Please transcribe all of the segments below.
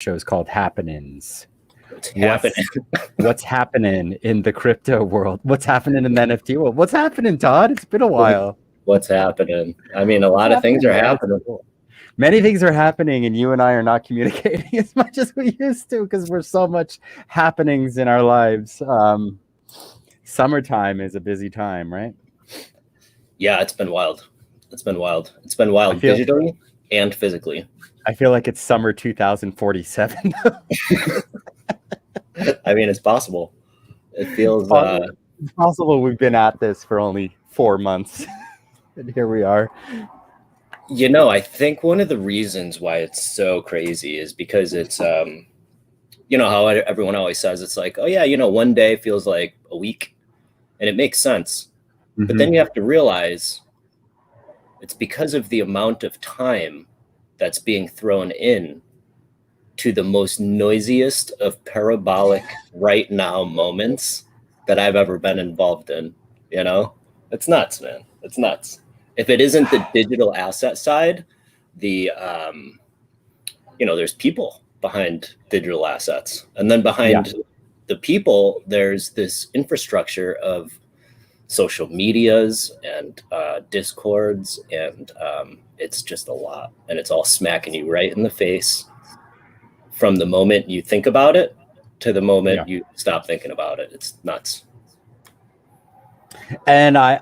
show's called Happenings. What's happening? What's happening in the crypto world? What's happening in the NFT world? What's happening, Todd? It's been a while. What's happening? I mean, a lot of things are happening. Many things are happening, and you and I are not communicating as much as we used to because we're so much happenings in our lives. Summertime is a busy time, right? Yeah, it's been wild. It's been wild digitally and physically. I feel like it's summer 2047. I mean, it's possible. It feels it's possible we've been at this for only 4 months, and here we are. You know, I think one of the reasons why it's so crazy is because it's, you know, how everyone always says it's like, oh yeah, you know, one day feels like a week, and it makes sense. Mm-hmm. But then you have to realize it's because of the amount of time that's being thrown in to the most noisiest of parabolic right now moments that I've ever been involved in. You know, it's nuts, man. It's nuts. If it isn't the digital asset side, the, you know, there's people behind digital assets. And then behind the people, there's this infrastructure of social medias and discords. And it's just a lot. And it's all smacking you right in the face from the moment you think about it to the moment you stop thinking about it. It's nuts. And I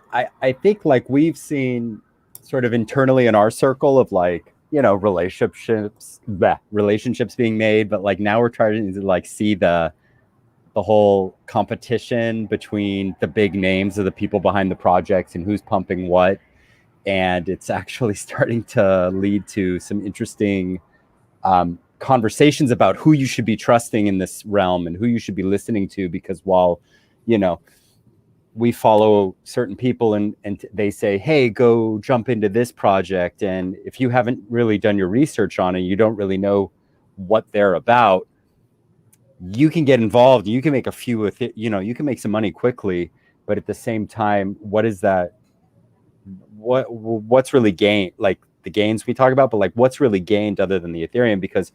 think like we've seen sort of internally in our circle of like, you know, relationships being made, but like now we're trying to like see the whole competition between the big names of the people behind the projects and who's pumping what. And it's actually starting to lead to some interesting conversations about who you should be trusting in this realm and who you should be listening to, because while, you know, we follow certain people and they say, hey, go jump into this project. And if you haven't really done your research on it, you don't really know what they're about, you can get involved. You can make a few with it, you know, you can make some money quickly, but at the same time, what is that? What's really gained? Like the gains we talk about, but like what's really gained other than the Ethereum? Because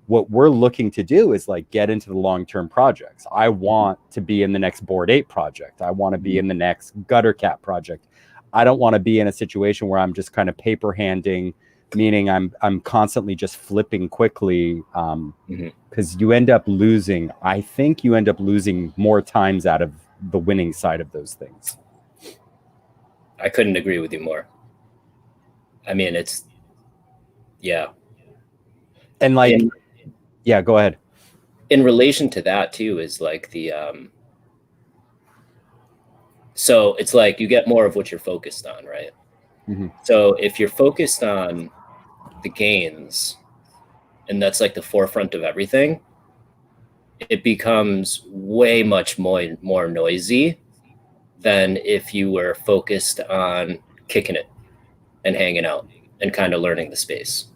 what we're looking to do is like get into the long-term projects. I want to be in the next Bored Ape project. I want to be in the next Gutter Cat project. I don't want to be in a situation where I'm just kind of paper handing, meaning I'm constantly just flipping quickly, because you end up losing. I think you end up losing more times out of the winning side of those things. I couldn't agree with you more. I mean, it's, yeah. And like, yeah, go ahead. In relation to that too, is like the, so it's like you get more of what you're focused on, right? Mm-hmm. So if you're focused on the gains and that's like the forefront of everything, it becomes way much more noisy than if you were focused on kicking it and hanging out and kind of learning the space.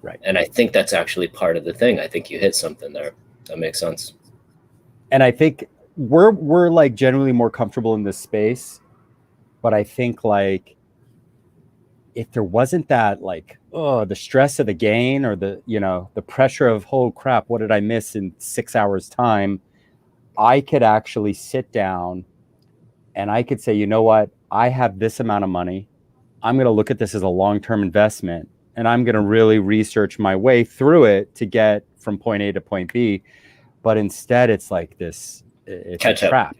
Right. And I think that's actually part of the thing. I think you hit something there. That makes sense. And I think we're like generally more comfortable in this space, but I think like if there wasn't that like, oh, the stress of the gain or the, you know, the pressure of, oh crap, what did I miss in 6 hours time? I could actually sit down and I could say, you know what, I have this amount of money. I'm going to look at this as a long-term investment. And I'm going to really research my way through it to get from point A to point B. But instead, it's like this, it's catch a trap.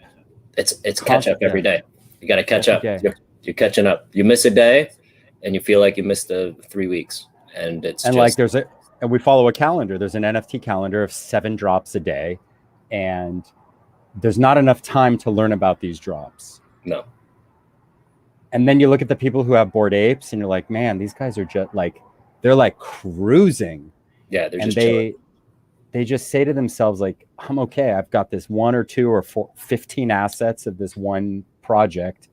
It's catch up every day. You got to catch up. You're catching up. You miss a day and you feel like you missed 3 weeks. And it's and just... like and we follow a calendar. There's an NFT calendar of 7 drops a day. And there's not enough time to learn about these drops. No. And then you look at the people who have Bored Apes and you're like, man, these guys are just like, they're like cruising. Yeah, they're just chilling. They just say to themselves, like, I'm okay. I've got this 1 or 2 or 15 assets of this one project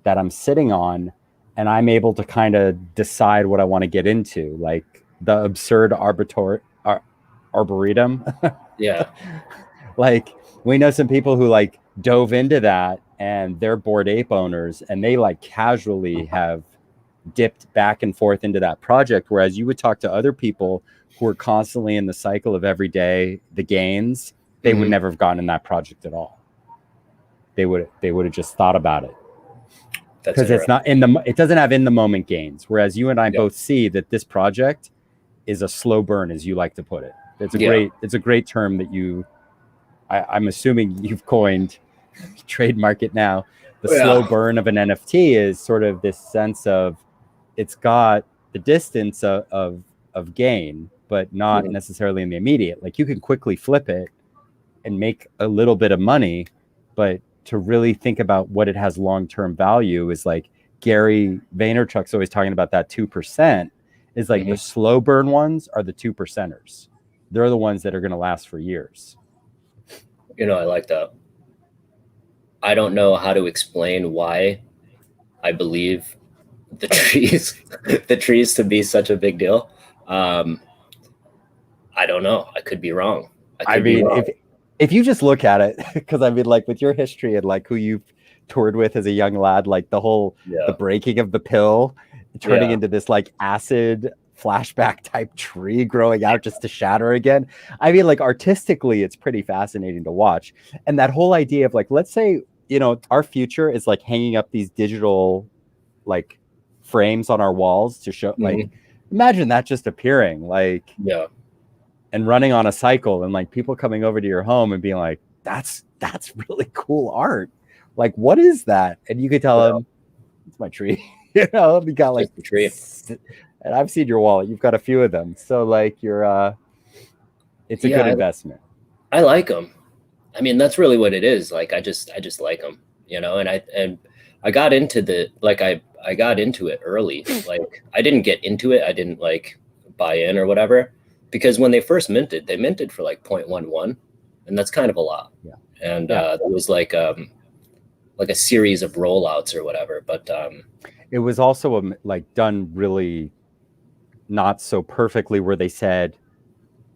that I'm sitting on, and I'm able to kind of decide what I want to get into, like the absurd arboretum. Yeah. Like we know some people who like dove into that and they're Bored Ape owners and they like casually have dipped back and forth into that project. Whereas you would talk to other people who are constantly in the cycle of every day, the gains, they would never have gotten in that project at all. They would have just thought about it. Because it's not it doesn't have in the moment gains. Whereas you and I both see that this project is a slow burn, as you like to put it. It's a great term that I'm assuming you've coined, trademark it now. The slow burn of an NFT is sort of this sense of it's got the distance of gain, but not necessarily in the immediate. Like you can quickly flip it and make a little bit of money, but to really think about what it has long-term value is like Gary Vaynerchuk's always talking about that 2% is like the slow burn ones are the 2%ers. They're the ones that are going to last for years. You know, I like that. I don't know how to explain why I believe the trees to be such a big deal. I don't know. I could be wrong. I mean, if you just look at it, because I mean, like with your history and like who you've toured with as a young lad, like the whole the breaking of the pill, turning into this like acid flashback type tree growing out just to shatter again. I mean, like artistically, it's pretty fascinating to watch. And that whole idea of like, let's say, you know, our future is like hanging up these digital like frames on our walls to show like, imagine that just appearing like, and running on a cycle and like people coming over to your home and being like, that's really cool art. Like, what is that? And you could tell them, it's my tree. You know, you got like the tree. And I've seen your wallet. You've got a few of them. So like you're, it's a good investment. I like them. I mean, that's really what it is. Like, I just like them, you know, and I got into I got into it early. Like I didn't get into it. I didn't like buy in or whatever, because when they first minted, they minted for like 0.11, and that's kind of a lot. Yeah. And it was like a series of rollouts or whatever. But it was also like done really not so perfectly, where they said,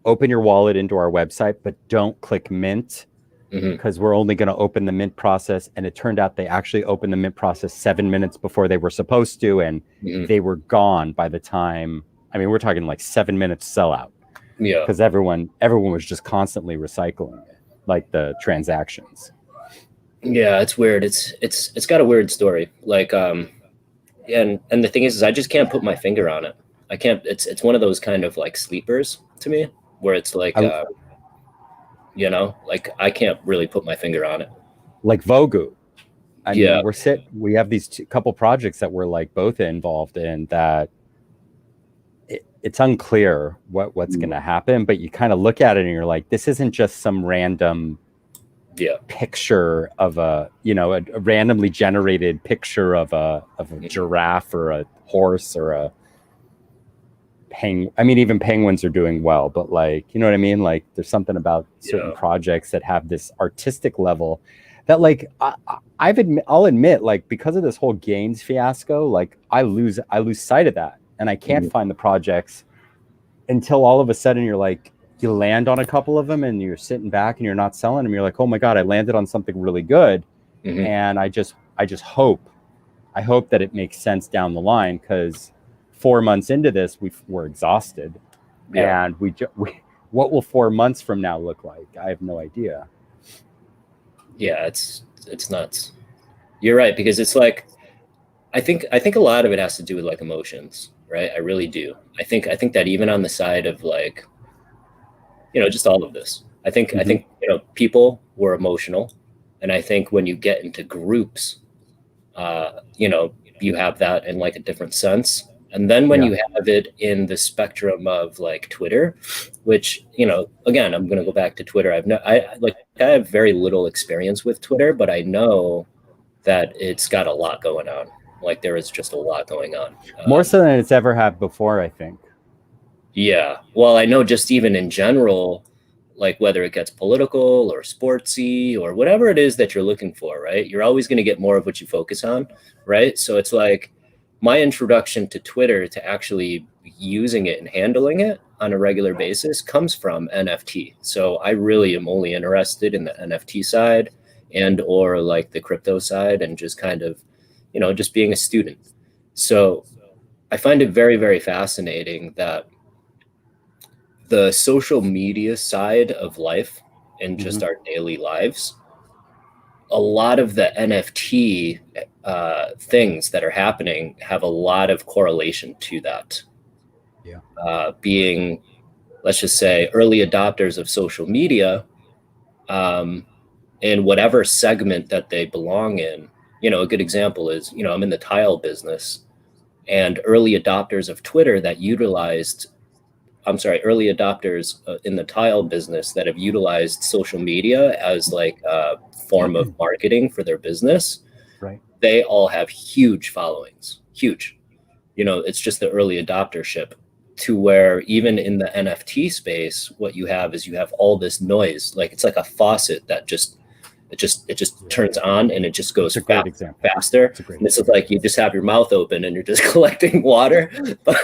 open your wallet into our website, but don't click mint because we're only going to open the mint process. And it turned out they actually opened the mint process 7 minutes before they were supposed to. And they were gone by the time, I mean, we're talking like 7 minutes sellout. Yeah. Because everyone was just constantly recycling it, like the transactions. Yeah, it's weird. It's got a weird story. Like, and the thing is I just can't put my finger on it. I can't, it's one of those kind of like sleepers to me where it's like, you know, like I can't really put my finger on it. Like Vogu. I mean, we have these couple projects that we're like both involved in that it's unclear what's going to happen, but you kind of look at it and you're like, this isn't just some random picture of a randomly generated picture of a giraffe or a horse or a penguin. I mean, even penguins are doing well, but like, you know what I mean? Like there's something about certain projects that have this artistic level that like, I'll admit, like because of this whole gains fiasco, like I lose sight of that. And I can't find the projects until all of a sudden you're like, you land on a couple of them and you're sitting back and you're not selling them. You're like, oh my God, I landed on something really good. And I just hope that it makes sense down the line, because 4 months into this, we're exhausted. And what will 4 months from now look like? I have no idea. Yeah, it's nuts. You're right, because it's like, I think a lot of it has to do with like emotions, right? I really do. I think that even on the side of like, you know, just all of this, I think, you know, people were emotional. And I think when you get into groups, you know, you have that in like a different sense. And then when you have it in the spectrum of like Twitter, which, you know, again, I'm going to go back to Twitter. I have very little experience with Twitter, but I know that it's got a lot going on. Like there is just a lot going on. More so than it's ever had before, I think. Yeah. Well, I know just even in general, like whether it gets political or sportsy or whatever it is that you're looking for, right? You're always going to get more of what you focus on, right? So it's like my introduction to Twitter, to actually using it and handling it on a regular basis, comes from NFT. So I really am only interested in the NFT side and or like the crypto side, and just kind of, you know, just being a student. So I find it very, very fascinating that the social media side of life and just our daily lives, a lot of the NFT things that are happening have a lot of correlation to that. Yeah. Being, let's just say, early adopters of social media, in whatever segment that they belong in. A good example is, I'm in the tile business, and early adopters of Twitter that utilized, I'm sorry, early adopters in the tile business that have utilized social media as like a form of marketing for their business, Right. they all have huge followings, huge. It's just the early adoptership, to where even in the NFT space, what you have is you have all this noise. Like it's like a faucet that it just turns on, and it just goes It's a great example. faster. It's a great And this is example. like you just have your mouth open and you're just collecting water. But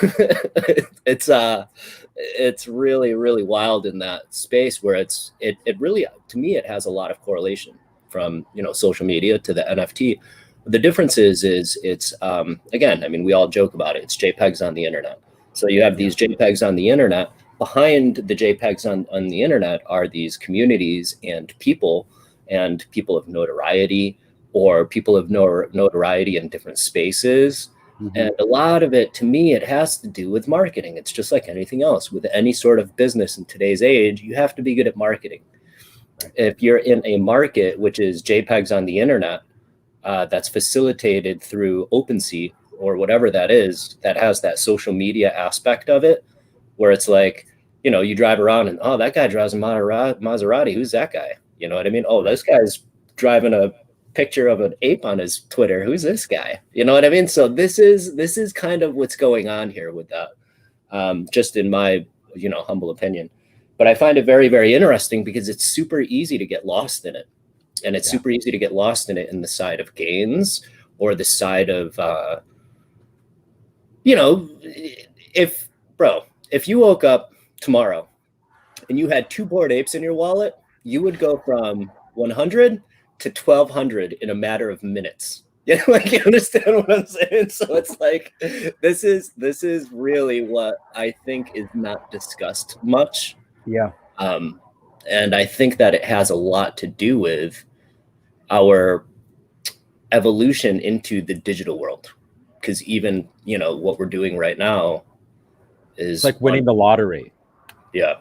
it's really, really wild in that space where it really, to me, it has a lot of correlation from social media to the NFT. The difference is it's again, I mean, we all joke about it. It's JPEGs on the internet. So you have these JPEGs on the internet. Behind the JPEGs on the internet are these communities and people of notoriety, or people of notoriety in different spaces. And a lot of it, to me, it has to do with marketing. It's just like anything else. With any sort of business in today's age, you have to be good at marketing. Right. If you're in a market which is JPEGs on the internet, that's facilitated through OpenSea or whatever that is, that has that social media aspect of it, where it's like, you drive around and, oh, that guy drives a Maserati. Who's that guy? You know what I mean? Oh, this guy's driving a picture of an ape on his Twitter. Who's this guy? You know what I mean? So this is kind of what's going on here with that, just in my humble opinion. But I find it very, very interesting because it's super easy to get lost in it, and it's super easy to get lost in it in the side of gains, or the side of if you woke up tomorrow and you had two Bored Apes in your wallet, you would go from 100 to 1200 in a matter of minutes. Like, you understand what I'm saying? So it's like, this is really what I think is not discussed much. Yeah. And I think that it has a lot to do with our evolution into the digital world. Because even, what we're doing right now is It's like winning the lottery. Yeah.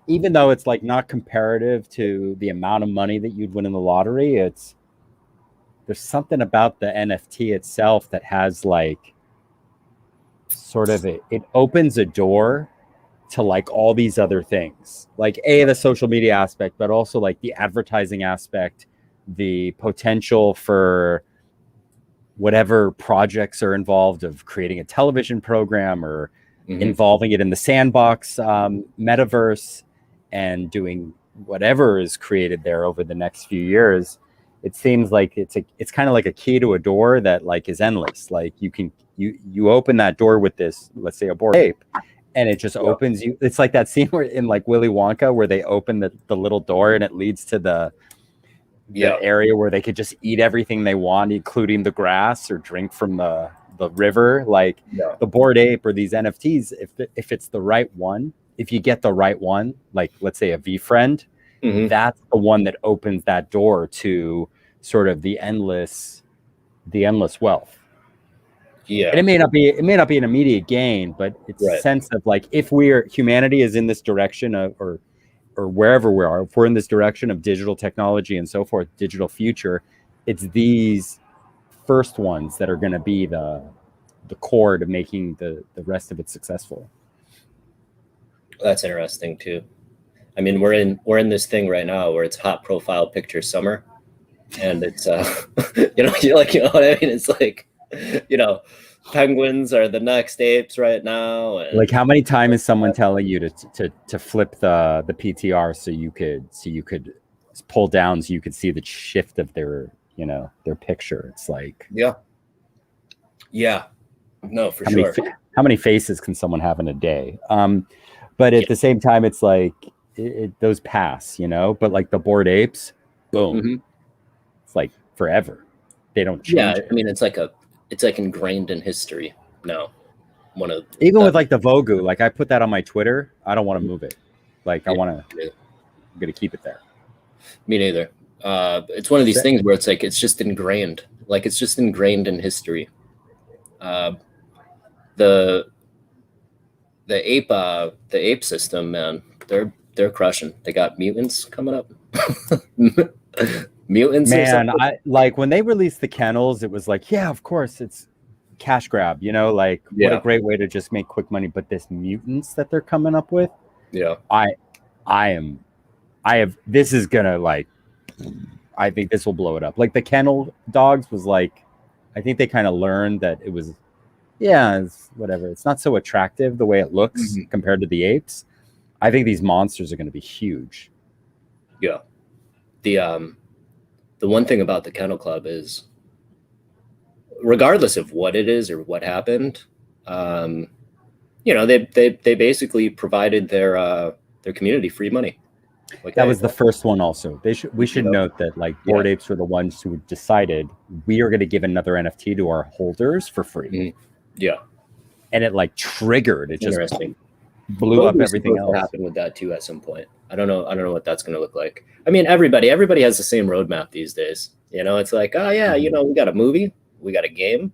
Even though it's like not comparative to the amount of money that you'd win in the lottery, there's something about the NFT itself that has like sort of it opens a door to like all these other things, like the social media aspect, but also like the advertising aspect, the potential for whatever projects are involved of creating a television program or involving it in the sandbox metaverse and doing whatever is created there over the next few years. It seems like it's kind of like a key to a door that like is endless. Like you open that door with this, let's say, a Bored Ape, and it just opens you. It's like that scene where in like Willy Wonka where they open the little door and it leads to the area where they could just eat everything they want, including the grass, or drink from the river. Like the Bored Ape or these NFTs, if it's the right one, if you get the right one, like let's say a VFriend, that's the one that opens that door to sort of the endless wealth. Yeah. And it may not be an immediate gain, but it's a sense of like, if humanity is in this direction of, or wherever we are, if we're in this direction of digital technology and so forth, digital future, it's these first ones that are going to be the core to making the rest of it successful. That's interesting too. I mean, we're in this thing right now where it's hot profile picture summer, and it's you know what I mean? It's like, penguins are the next apes right now. And like, how many times is someone telling you to flip the PTR so you could pull down so you could see the shift of their picture? It's like, no, for sure. How many faces can someone have in a day? But at the same time, it's like those pass, but like the Bored Apes, boom, it's like forever. They don't change. I mean, it's like ingrained in history. No. one of Even with like the Vogu, like I put that on my Twitter. I don't want to move it. Like I'm gonna keep it there. Me neither. It's one of these things where it's like it's just ingrained. Like it's just ingrained in history. The ape system, man, they're crushing. They got mutants coming up. Mutants, man. I like when they released the kennels. It was like, yeah, of course, it's cash grab. You know, like what a great way to just make quick money. But this mutants that they're coming up with, this is gonna like, I think this will blow it up. Like the kennel dogs was like, I think they kind of learned that it was, it's whatever. It's not so attractive the way it looks compared to the apes. I think these monsters are going to be huge. Yeah. The one thing about the Kennel Club is, regardless of what it is or what happened, they basically provided their community free money. Like that was the first one. Also, we should note that like Bored Apes were the ones who decided we are going to give another NFT to our holders for free. Yeah, and it like triggered. It just blew up everything else. Happened with that too at some point. I don't know what that's going to look like. I mean, everybody has the same roadmap these days. You know, it's like, oh yeah, we got a movie, we got a game,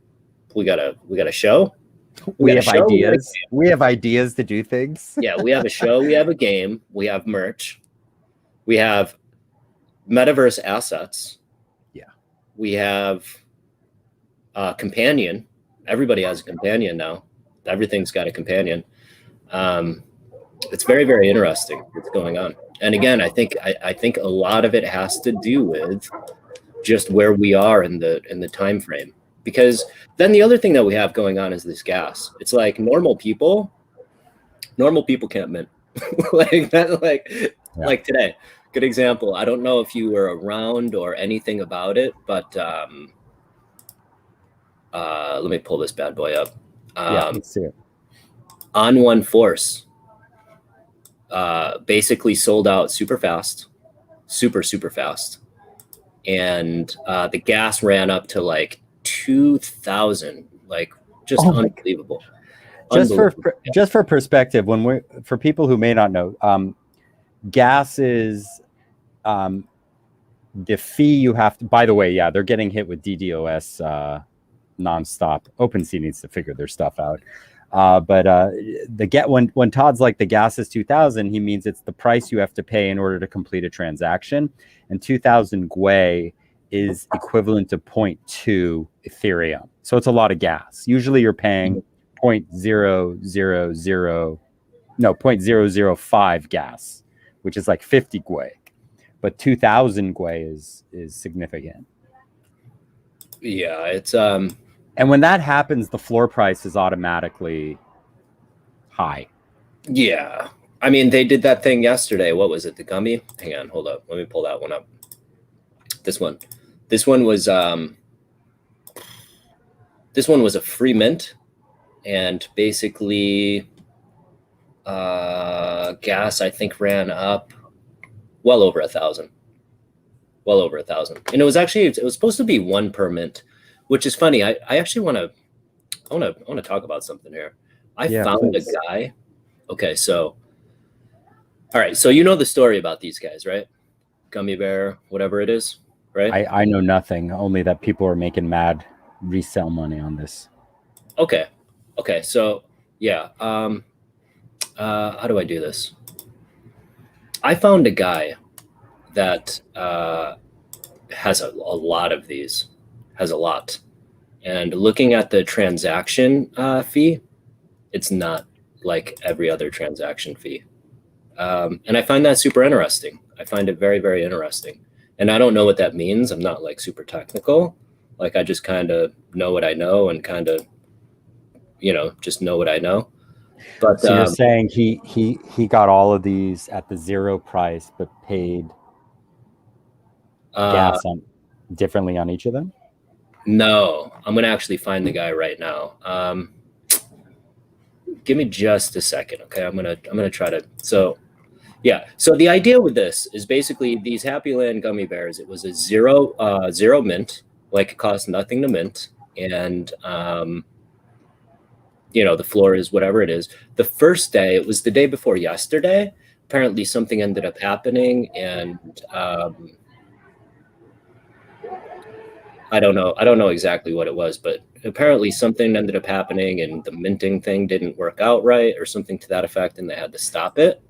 we got a show. We have ideas. We have ideas to do things. Yeah, we have a show, we have a game, we have merch, we have metaverse assets. Yeah, we have a companion. Everybody has a companion now. Everything's got a companion. It's very, very interesting what's going on. And again, I think a lot of it has to do with just where we are in the time frame. Because then the other thing that we have going on is this gas. It's like normal people can't mint. like today. Good example. I don't know if you were around or anything about it, but let me pull this bad boy up. Let's see it. On One Force basically sold out super fast, super fast. And the gas ran up to like 2,000, like just unbelievable. Just for perspective, for people who may not know, gas is the fee you have to, by the way, they're getting hit with DDoS nonstop. OpenSea needs to figure their stuff out. But when Todd's like the gas is 2,000, he means it's the price you have to pay in order to complete a transaction. And 2,000 gwei is equivalent to 0.2 Ethereum. So it's a lot of gas. Usually you're paying 0.005 gas, which is like 50 gwei. But 2,000 gwei is significant. Yeah, it's and when that happens, the floor price is automatically high. Yeah. I mean, they did that thing yesterday. What was it? The gummy? Hang on, hold up. Let me pull that one up. This one was a free mint, and basically gas I think ran up well over 1,000. And it was supposed to be 1 per mint, which is funny. I actually want to talk about something here. I found a guy. Okay, so all right, so you know the story about these guys, right? Gummy bear, whatever it is, right? I know nothing, only that people are making mad resale money on this. Okay, so yeah, how do I do this? I found a guy that has a lot of these, and looking at the transaction fee, it's not like every other transaction fee. And I find that super interesting. I find it very, very interesting. And I don't know what that means. I'm not like super technical. Like I just kind of know what I know and kind of, just know what I know. But so you're saying he got all of these at the 0 price, but paid gas differently on each of them? No, I'm going to actually find the guy right now. Give me just a second. Okay. I'm going to try to, so the idea with this is basically these Happy Land gummy bears. It was a zero mint, like it cost nothing to mint. And, the floor is whatever it is. The first day, it was the day before yesterday. Apparently something ended up happening, and I don't know exactly what it was, but apparently something ended up happening and the minting thing didn't work out right or something to that effect, and they had to stop it.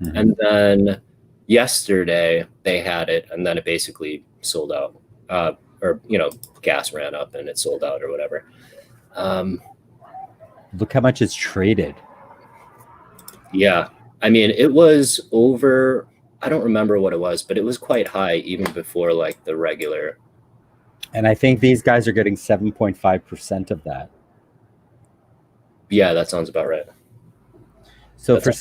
Mhm. And then yesterday they had it, and then it basically sold out, or gas ran up and it sold out or whatever. Look how much it's traded. Yeah, I mean, it was over. I don't remember what it was, but it was quite high even before like the regular. And I think these guys are getting 7.5% of that. Yeah, that sounds about right. So That's for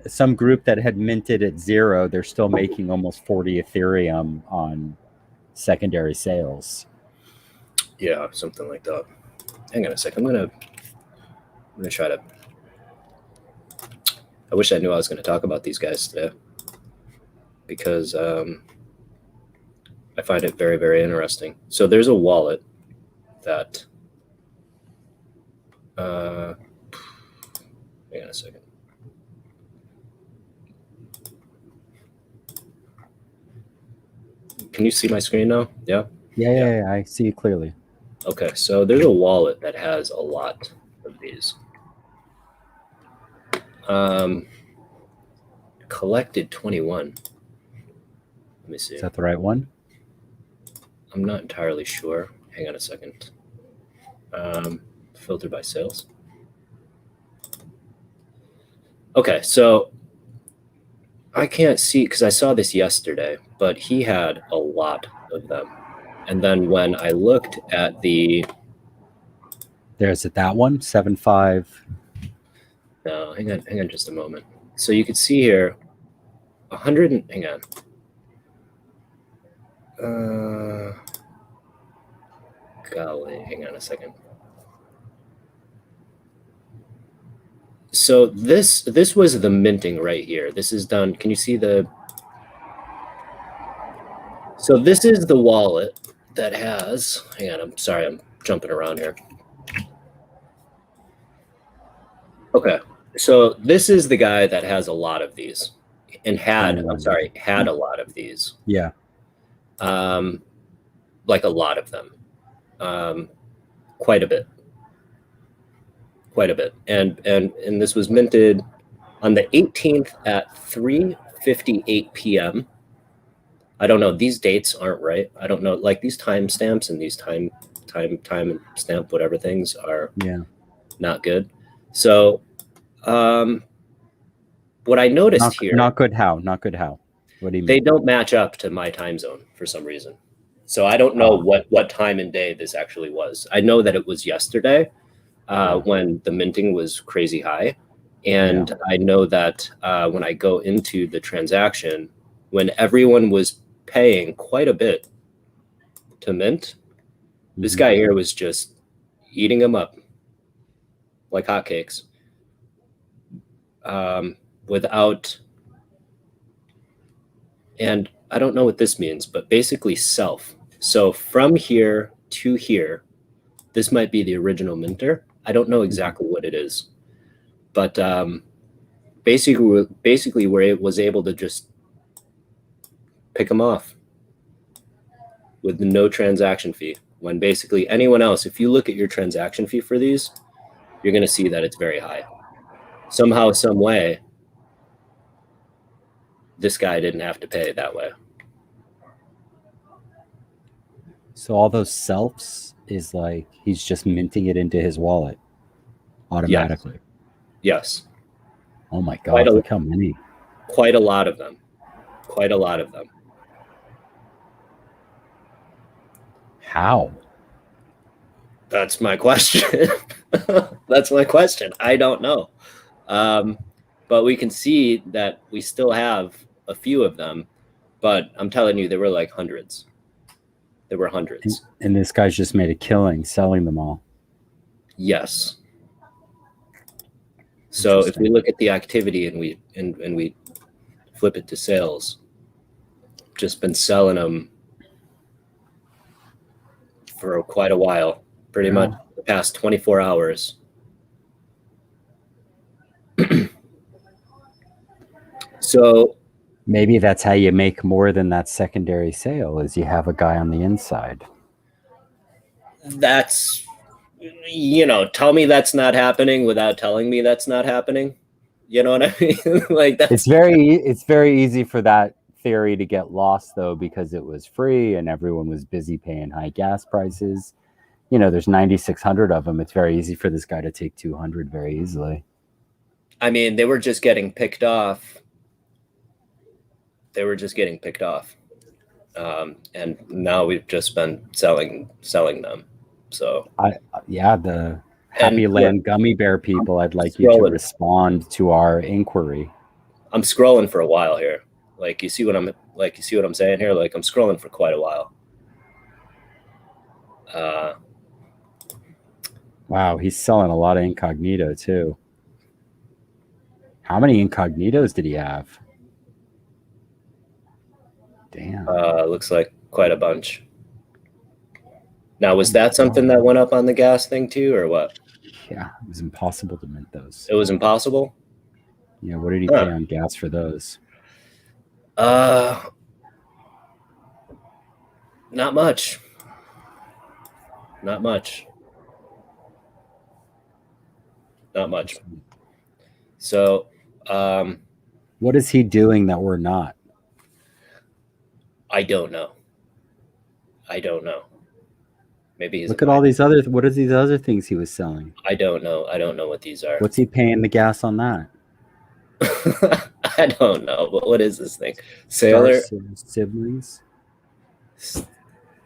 some group that had minted at 0, they're still making almost 40 Ethereum on secondary sales. Yeah, something like that. Hang on a sec. I'm gonna try to. I wish I knew I was going to talk about these guys today, because I find it very, very interesting. So there's a wallet that. Hang on a second. Can you see my screen now? Yeah. Yeah, I see it clearly. Okay, so there's a wallet that has a lot of these. Collected 21. Let me see. Is that the right one? I'm not entirely sure. Hang on a second. Filtered by sales. Okay, so I can't see because I saw this yesterday, but he had a lot of them. And then when I looked at There's it, that one, 7.5. No, hang on just a moment. So you could see here, 100 hang on. Golly, hang on a second. So this was the minting right here. This is done. Can you see the? So this is the wallet that has. Hang on, I'm sorry, I'm jumping around here. Okay, so this is the guy that has a lot of these, and had a lot of these. Yeah. Like a lot of them, quite a bit. And this was minted on the 18th at 3:58 p.m. I don't know, these dates aren't right. I don't know, like these timestamps and these time and stamp whatever things are not good. So what I noticed here, not good how? What do you mean? They don't match up to my time zone for some reason. So I don't know what time and day this actually was. I know that it was yesterday, when the minting was crazy high. And I know that when I go into the transaction, when everyone was paying quite a bit to mint, this guy here was just eating them up like hotcakes, without. And I don't know what this means, but basically self. So from here to here, this might be the original minter. I don't know exactly what it is, but basically where it was able to just pick them off with no transaction fee. When basically anyone else, if you look at your transaction fee for these, you're going to see that it's very high. Somehow, some way, this guy didn't have to pay that way. So all those selfs is like he's just minting it into his wallet automatically. Yes. Oh my God, look how many. Quite a lot of them. How? That's my question. I don't know. But we can see that we still have a few of them, but I'm telling you, there were like hundreds. There were hundreds. And this guy's just made a killing selling them all. Yes. So if we look at the activity and we flip it to sales, just been selling them for quite a while, pretty much the past 24 hours. So Maybe that's how you make more than that secondary sale, is you have a guy on the inside. that's, tell me that's not happening without telling me that's not happening. You know what I mean? Like that's It's very easy for that theory to get lost though, because it was free and everyone was busy paying high gas prices. There's 9,600 of them. It's very easy for this guy to take 200 very easily. I mean, they were just getting picked off. And now we've just been selling them. So The Happy Land gummy bear people, I'd like you to respond to our inquiry. I'm scrolling for a while here. Like you see what I'm saying here? Like I'm scrolling for quite a while. Wow, he's selling a lot of incognito too. How many incognitos did he have? Damn. Looks like quite a bunch. Now, was that something that went up on the gas thing too, or what? Yeah, it was impossible to mint those. It was impossible? Yeah, what did he pay on gas for those? Not much. Not much. So, what is he doing that we're not? I don't know. Maybe he's look at all these other. What are these other things he was selling? I don't know what these are. What's he paying the gas on that? I don't know. But what is this thing? Sailor siblings.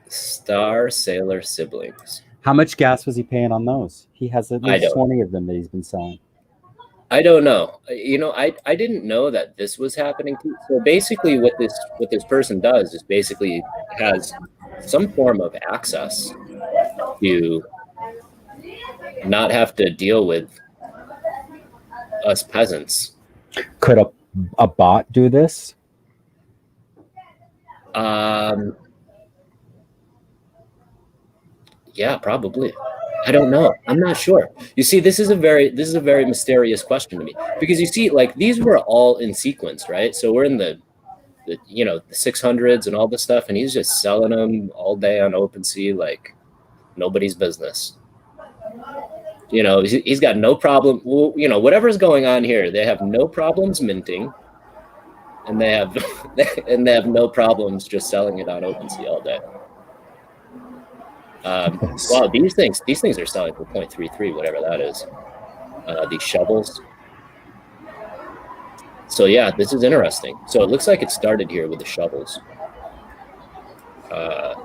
Star Sailor siblings. How much gas was he paying on those? He has at least 20 of them that he's been selling. I don't know. I didn't know that this was happening too. So basically what this person does is basically has some form of access to not have to deal with us peasants. Could a bot do this? Yeah, probably. I don't know. I'm not sure. You see, this is a very mysterious question to me, because you see, like, these were all in sequence, right? So we're in the 600s and all this stuff, and he's just selling them all day on OpenSea like nobody's business. He's got no problem. Well, whatever's going on here, they have no problems minting, and they have no problems just selling it on OpenSea all day. Wow, these things are selling for 0.33, whatever that is. These shovels. So yeah, this is interesting. So it looks like it started here with the shovels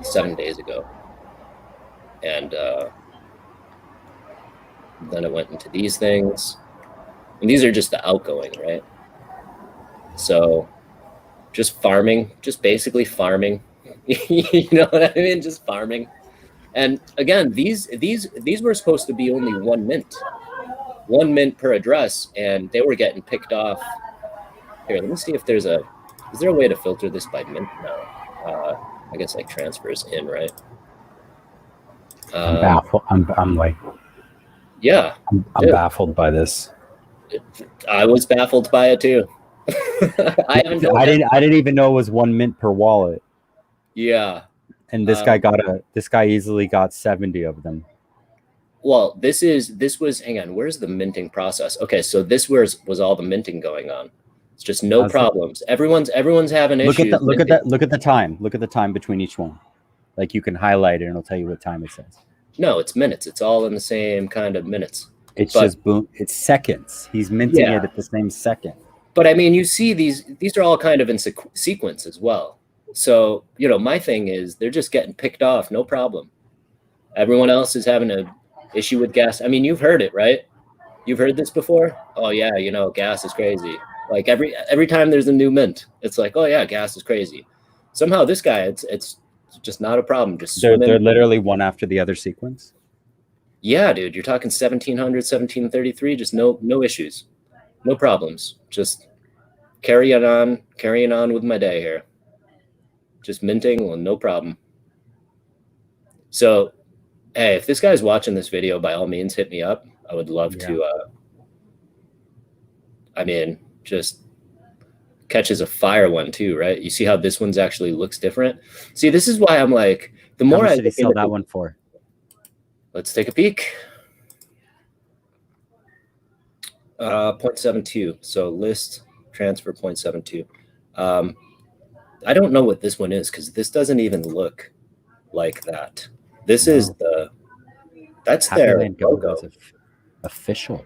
7 days ago, and then it went into these things, and these are just the outgoing, right? So just basically farming. You know what I mean? Just farming. And again, these were supposed to be only one mint per address, and they were getting picked off. Here, let me see if is there a way to filter this by mint? No. I guess like transfers in, right? I'm baffled. I'm like, yeah. I'm baffled by this. I was baffled by it too. I didn't even know it was 1 mint per wallet. Yeah. And this guy easily got 70 of them. Well, this was hang on, where's the minting process? Okay, so this was all the minting going on. It's just no problems. Everyone's having issues. Look at the time. Look at the time between each one. Like, you can highlight it and it'll tell you what time it says. No, it's minutes. It's all in the same kind of minutes. Just boom. It's seconds. He's minting it at the same second. But I mean, you see these are all kind of in sequence as well. So, my thing is they're just getting picked off, no problem. Everyone else is having an issue with gas. I mean, you've heard it, right? You've heard this before? Oh yeah, gas is crazy. Like every time there's a new mint, it's like, oh yeah, gas is crazy. Somehow this guy, it's just not a problem. Just they're literally one after the other sequence. Yeah, dude, you're talking 1700, 1733, just no issues, no problems. Just carrying on with my day here. Just minting, well, no problem. So, hey, if this guy's watching this video, by all means, hit me up. I would love to, just catches a fire one too, right? You see how this one's actually looks different. See, this is why I'm like, the How more much I did he look sell into that one for? let's take a peek. 0.72. So list transfer 0.72. I don't know what this one is because this doesn't even look like that. This is that's Happy their Land Gummy logo. was official.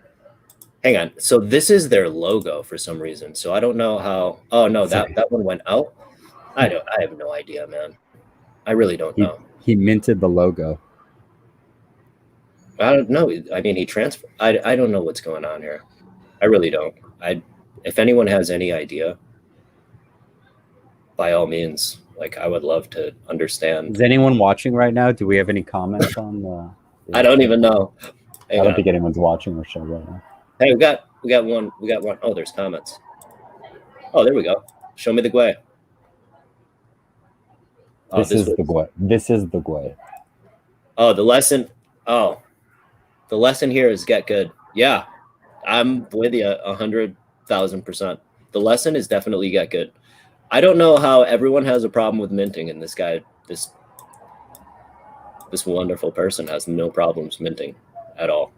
Hang on. So this is their logo for some reason. So I don't know how. Oh no, that one went out. I have no idea, man. I really don't know. He minted the logo. I don't know. I mean, he transferred. I don't know what's going on here. I really don't. If anyone has any idea, by all means, like I would love to understand. Is anyone watching right now? Do we have any comments on the I don't even know. I don't think anyone's watching our show right now. Hey, we got one. Oh, there's comments. Oh, there we go. Show me the gwei. Oh, this is the gwei. This is the gwei. Oh, the lesson. Oh, the lesson here is get good. Yeah, I'm with you 100,000%. The lesson is definitely get good. I don't know how everyone has a problem with minting, and this guy, this wonderful person, has no problems minting at all.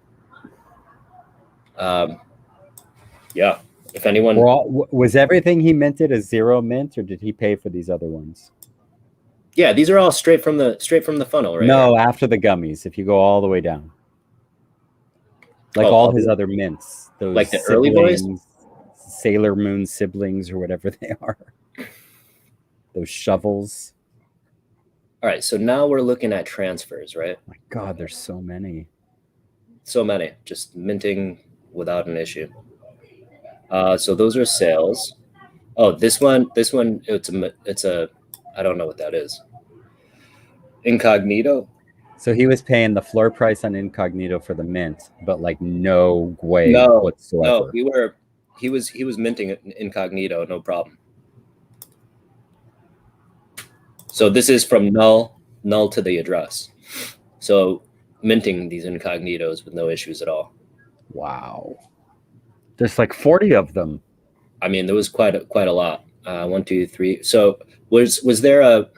Yeah. If anyone was everything he minted a 0 mint, or did he pay for these other ones? Yeah, these are all straight from the funnel, right? No, here. After the gummies. If you go all the way down, like all his other mints, those like the early boys, Sailor Moon siblings, or whatever they are. Those shovels. All right, so now we're looking at transfers, right? My God, there's so many. So many, just minting without an issue. So those are sales. Oh, this one, it's a, I don't know what that is. Incognito. So he was paying the floor price on Incognito for the mint, but like no gwei whatsoever. No, he was minting Incognito, no problem. So this is from null to the address. So minting these Incognitos with no issues at all. Wow. There's like 40 of them. I mean, there was quite a lot. 1, 2, 3. So was there a?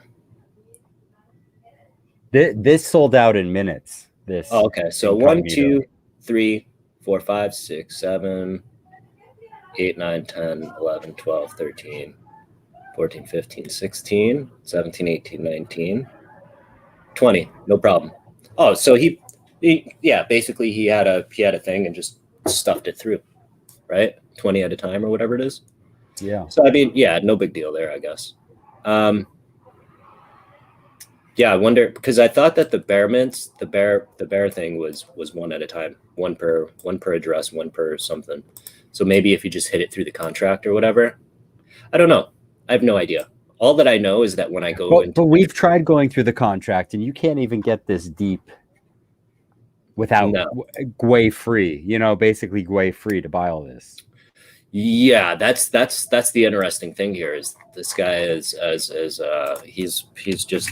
This sold out in minutes. This. Oh, okay. So Incognito. 1, 2, 3, 4, 5, 6, 7, 8, 9, 10, 11, 12, 13, 14, 15, 16, 17, 18, 19, 20. No problem. Oh, so he basically he had a thing and just stuffed it through, right? 20 at a time or whatever it is. Yeah. So I mean, yeah, no big deal there, I guess. Yeah, I wonder, because I thought that the bear mints, the bear thing was one at a time, one per address, one per something. So maybe if you just hit it through the contract or whatever, I don't know. I have no idea. All that I know is that when I go into, but we've tried going through the contract, and you can't even get this deep without gwei free. You know, basically gwei free to buy all this. Yeah, that's the interesting thing here is this guy is he's just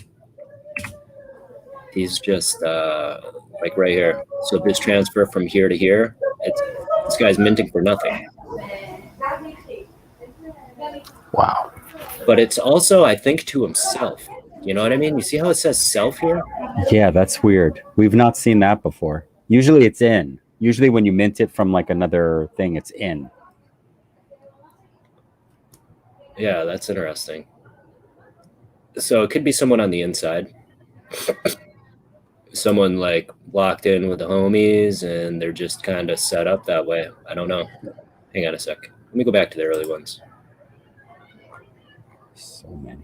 like right here. So this transfer from here to here, this guy's minting for nothing. Wow. But it's also, I think, to himself. You know what I mean? You see how it says self here? Yeah, that's weird. We've not seen that before. Usually it's in. Usually when you mint it from like another thing, it's in. Yeah, that's interesting. So it could be someone on the inside. Someone like locked in with the homies and they're just kind of set up that way. I don't know. Hang on a sec. Let me go back to the early ones. So many.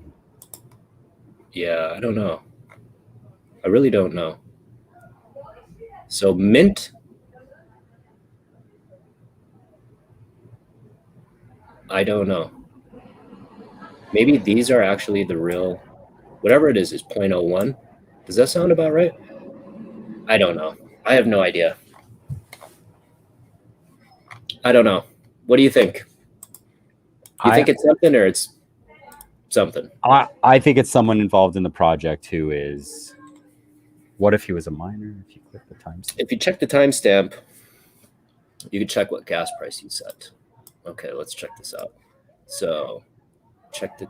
Yeah, I don't know. I really don't know. So mint. I don't know. Maybe these are actually the real, whatever it is 0.01. Does that sound about right? I don't know. I have no idea. I don't know. What do you think? You think it's something or it's something? I think it's someone involved in the project who is. What if he was a miner? If you click the timestamp. If you check the timestamp, you can check what gas price he set. Okay, let's check this out. So check the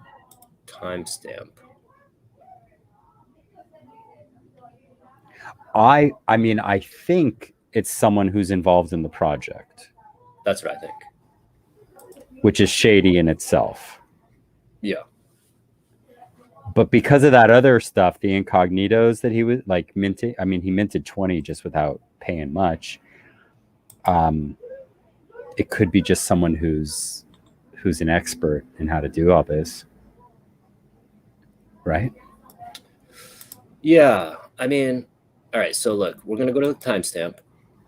timestamp. I mean, I think it's someone who's involved in the project, That's what I think. which is shady in itself. Yeah. But because of that other stuff, the incognitos that he was like minting, I mean, he minted 20 just without paying much. It could be just someone who's an expert in how to do all this, right? Yeah. I mean, all right. So look, we're gonna go to the timestamp,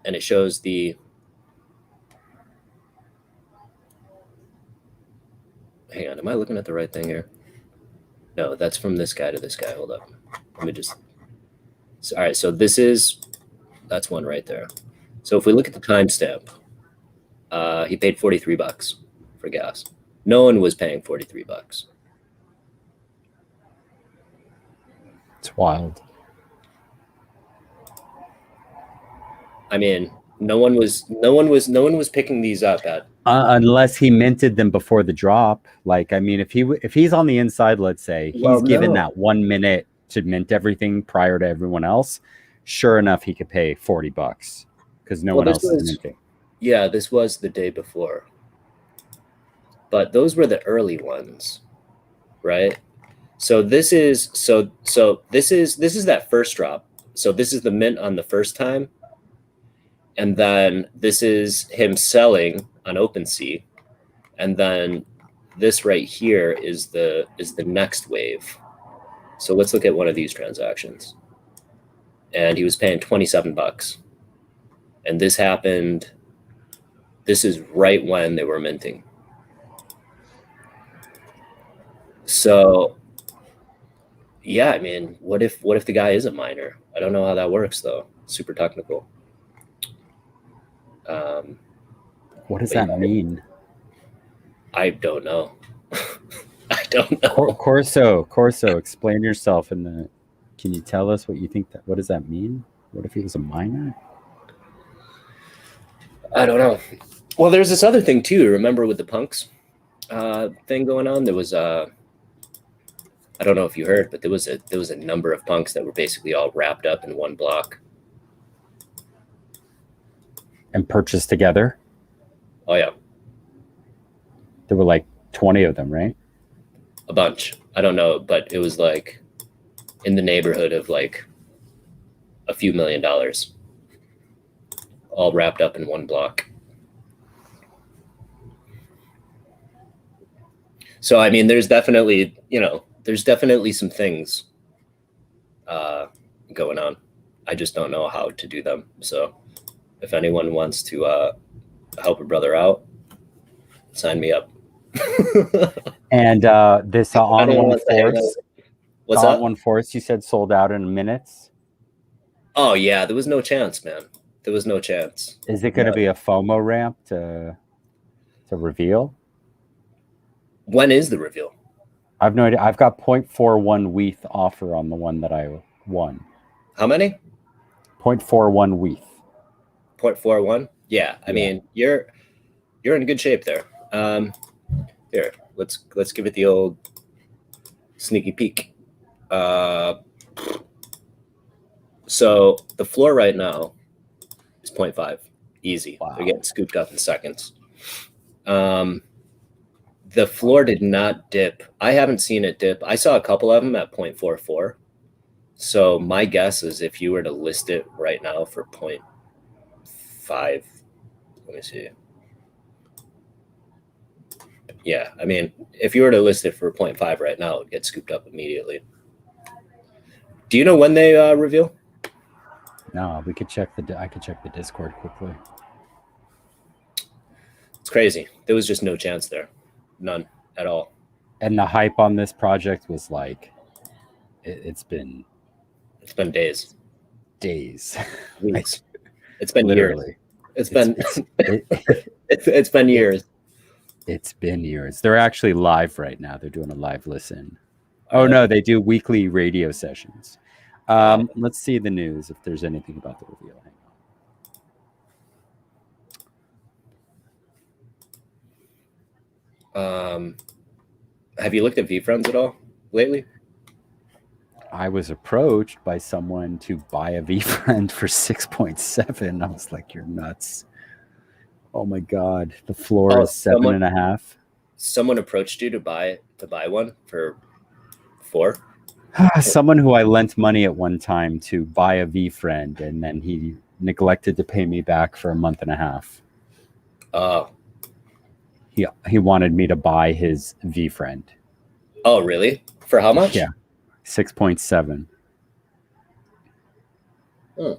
and it shows the. Hang on, am I looking at the right thing here? No, that's from this guy to this guy. Hold up. Let me just. All right. So that's one right there. So if we look at the timestamp, he paid $43 for gas. No one was paying $43. It's wild. I mean, no one was picking these up at. Unless he minted them before the drop. Like, I mean, if he's on the inside, let's say he's given that 1 minute to mint everything prior to everyone else. Sure enough, he could pay $40 because no one else is minting. Yeah, this was the day before, but those were the early ones, right? So this is that first drop. So this is the mint on the first time, and then this is him selling on OpenSea, and then this right here is the next wave. So let's look at one of these transactions. And he was paying $27, and this happened. This is right when they were minting. So yeah, I mean, what if the guy is a miner? I don't know how that works though. Super technical. What does that mean? I don't know. I don't know. Corso, explain yourself in the. Can you tell us what you think what does that mean? What if he was a miner? I don't know. Well, there's this other thing too. Remember with the punks thing going on? There was I don't know if you heard, but there was a number of punks that were basically all wrapped up in one block and purchased together. Oh yeah, there were like 20 of them, right? A bunch. I don't know, but it was like in the neighborhood of like a few $1 million, all wrapped up in one block. So I mean, there's definitely some things going on. I just don't know how to do them. So if anyone wants to help a brother out, sign me up. And this on one force. What's that? One force you said sold out in minutes. Oh yeah, there was no chance, man. There was no chance. Is it going to be a FOMO ramp to reveal? When is the reveal? I've no idea. I've got 0.41 WETH offer on the one that I won. How many? 0.41 WETH. 0.41? Yeah. I mean, you're in good shape there. Here, let's give it the old sneaky peek. So the floor right now is 0.5. Easy. Wow. They're getting scooped up in seconds. The floor did not dip. I haven't seen it dip. I saw a couple of them at 0.44. So my guess is if you were to list it right now for 0.5, let me see. Yeah, I mean, if you were to list it for 0.5 right now, it would get scooped up immediately. Do you know when they reveal? No, we could check I could check the Discord quickly. It's crazy. There was just no chance there. None at all. And the hype on this project was like, it's been days. Days. Weeks. It's been literally. It's been years. It's been years. They're actually live right now. They're doing a live listen. Oh no, they do weekly radio sessions. Let's see the news if there's anything about the reveal. Hang on. Have you looked at VFriends at all lately? I was approached by someone to buy a V-friend for 6.7. I was like, you're nuts. Oh my God. The floor Oh, is seven and a half. someone approached you to buy one for 4. Someone who I lent money at one time to buy a V-friend, and then he neglected to pay me back for a month and a half. Oh, He wanted me to buy his V-friend. oh, really? For how much? Yeah, 6.7. Hmm.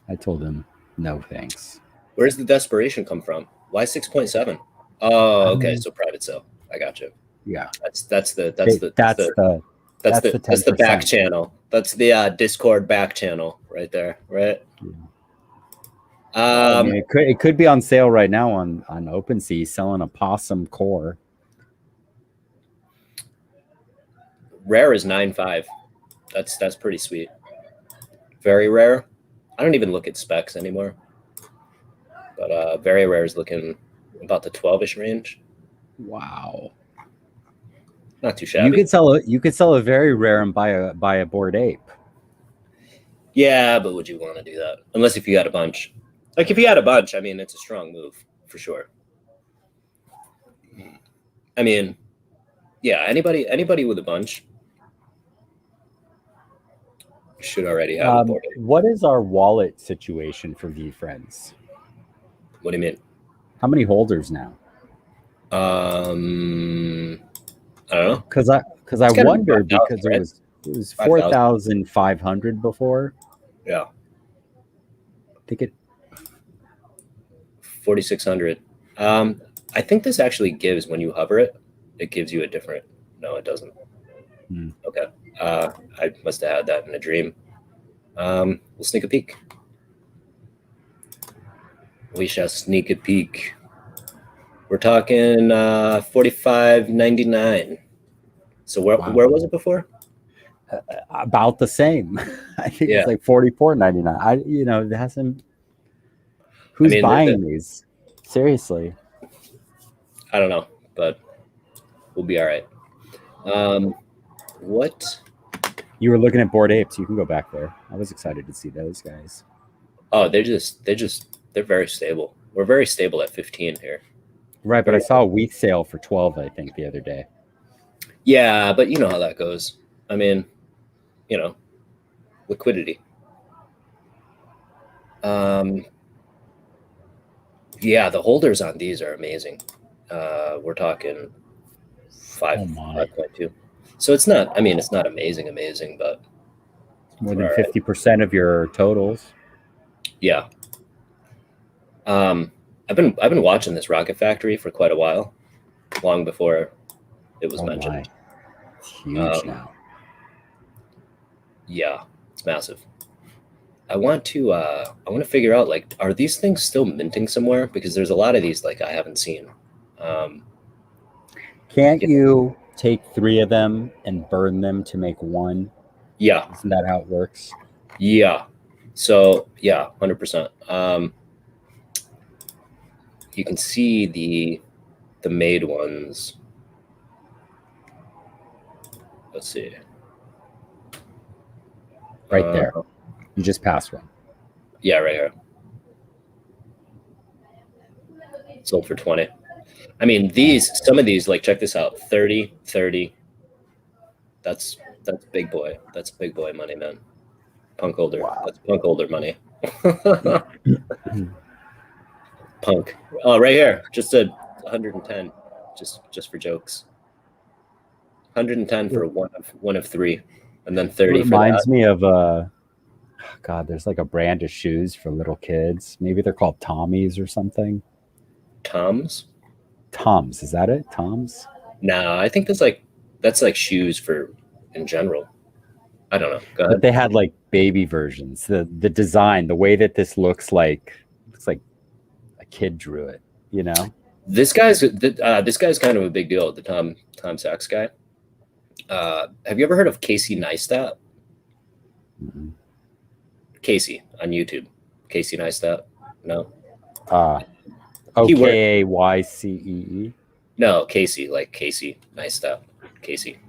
I told him no thanks. Where's the desperation come from? Why 6.7? Oh, okay. So private sale. I got you. Yeah, That's the that's the back 10%. channel. That's the Discord back channel right there, right? Yeah. Well, I mean, it could be on sale right now on OpenSea, selling a possum core. Rare is 9.5. That's pretty sweet. Very rare. I don't even look at specs anymore. But very rare is looking about the 12-ish range. Wow. Not too shabby. You could sell a very rare and buy a Bored Ape. Yeah, but would you want to do that? Unless if you had a bunch. Like if you had a bunch, I mean, it's a strong move for sure. I mean, yeah, anybody with a bunch should already have a Bored Ape. What is our wallet situation for VFriends? What do you mean? How many holders now? I don't know. Because I It's gotta be wondered 5,000, because right? it was 5,000. 4,500 before. Yeah, I think it 4,600. I think this actually gives when you hover it, it gives you a different. No, it doesn't. Okay. I must have had that in a dream. We'll sneak a peek. We shall sneak a peek. We're talking 45.99. So where was it before? about the same. I think Yeah. it's like 44.99. It hasn't. Who's buying these? Seriously. I don't know, but we'll be all right. What? You were looking at Bored Apes. You can go back there. I was excited to see those guys. Oh, they're very stable. We're very stable at 15 here. Right, but I saw a week sale for 12, I think, the other day. Yeah, but you know how that goes. I mean, liquidity. Yeah, the holders on these are amazing. We're talking 5.2. So it's not. I mean, it's not amazing, but more than 50% of your totals. Yeah. I've been watching this Rocket Factory for quite a while, long before it was mentioned. It's huge now. Yeah, it's massive. I want to figure out, like, are these things still minting somewhere? Because there's a lot of these like I haven't seen. Can't you take 3 of them and burn them to make one? Yeah. Isn't that how it works? Yeah. So yeah, 100%. You can see the made ones. Let's see. Right there. You just passed one. Yeah, right here. Sold for 20. I mean, some of these, like, check this out. 30, 30. That's big boy. That's big boy money, man. Punk holder. Wow. That's punk holder money. Punk. Oh, right here. Just a 110. Just for jokes. 110 for one of 3. And then 30 it reminds me of God, there's like a brand of shoes for little kids. Maybe they're called Tommies or something. Toms? Toms, is that it? Toms? No, I think that's like shoes for in general. I don't know. Go ahead. But they had like baby versions. The design, the way that this looks like a kid drew it, This guy's kind of a big deal, the Tom Sachs guy. Have you ever heard of Casey Neistat? Mm-hmm. Casey on YouTube. Casey Neistat? No. OKAYCEE. No, Casey, like Casey Neistat. Casey.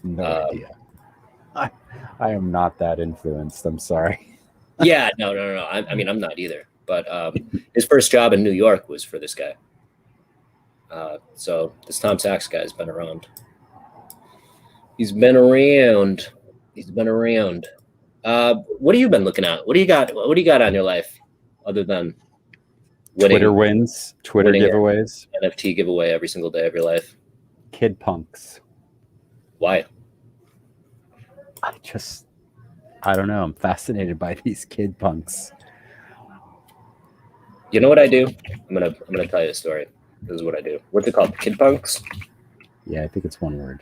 No idea. I am not that influenced. I'm sorry. Yeah, no. I mean, I'm not either. But his first job in New York was for this guy. So this Tom Sachs guy's been around. He's been around. He's been around. What have you been looking at? What do you got? What do you got on your life other than Twitter wins, Twitter winning giveaways, NFT giveaway every single day of your life? kid punks. Why? I don't know. I'm fascinated by these kid punks. You know what I do? I'm gonna tell you a story. This is what I do. What's it called? Kid punks? Yeah, I think it's one word.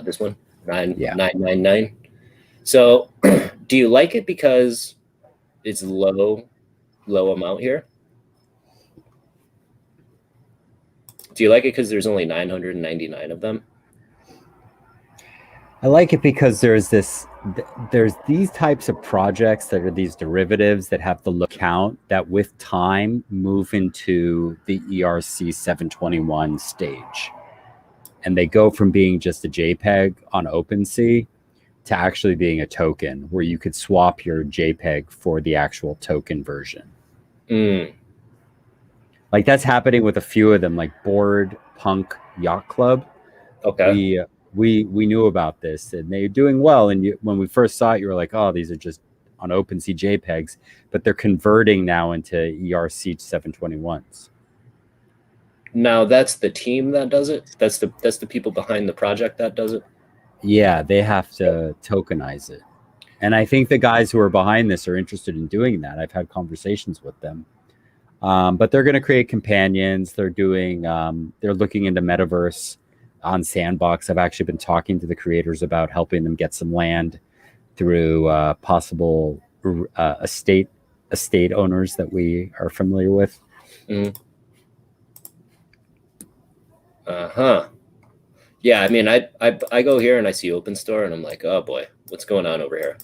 This one? 999. So do you like it because it's low amount here? Do you like it because there's only 999 of them? I like it because there's these types of projects that are these derivatives that have the low count that with time move into the ERC 721 stage. And they go from being just a JPEG on OpenSea to actually being a token where you could swap your JPEG for the actual token version. Like that's happening with a few of them, like Board Punk Yacht Club. Okay. We knew about this and they're doing well. And when we first saw it, you were like, oh, these are just on OpenSea JPEGs, but they're converting now into ERC 721s. Now that's the team that does it. That's the people behind the project that does it. Yeah, they have to tokenize it. And I think the guys who are behind this are interested in doing that. I've had conversations with them. But they're going to create companions. They're looking into metaverse on Sandbox. I've actually been talking to the creators about helping them get some land through possible estate owners that we are familiar with. Yeah, I mean, I go here and I see Open Store and I'm like, oh boy, what's going on over here?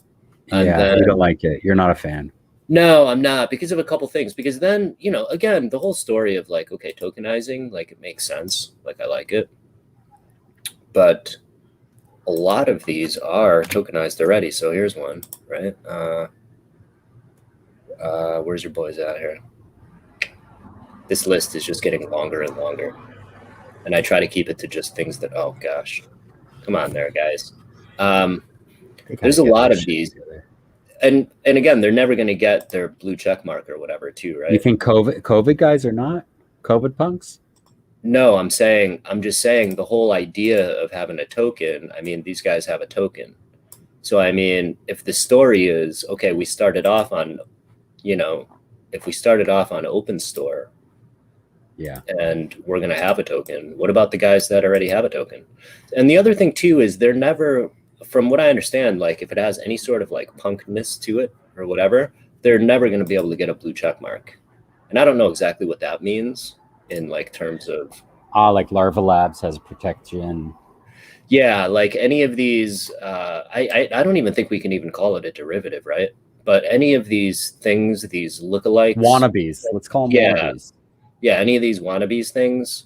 And yeah, you don't like it. You're not a fan. No, I'm not, because of a couple things. Because then, again, the whole story of like, okay, tokenizing, like it makes sense. Like I like it. But a lot of these are tokenized already. So here's one, right? Where's your boys at here? This list is just getting longer and longer. And I try to keep it to just things that, oh gosh, come on there, guys. There's a lot of these. And again, they're never going to get their blue check mark or whatever too, right? You think COVID guys are not COVID punks? No, I'm just saying the whole idea of having a token. I mean, these guys have a token. So, I mean, if the story is, okay, we started off on, if we started off on Open Store, yeah, and we're going to have a token, what about the guys that already have a token? And the other thing too is they're never, from what I understand, like if it has any sort of like punkness to it or whatever, they're never going to be able to get a blue check mark. And I don't know exactly what that means in like terms of like Larva Labs has protection. Yeah, like any of these, I don't even think we can even call it a derivative, right? But any of these things, these lookalikes, wannabes, let's call them wannabes. Yeah, any of these wannabes things,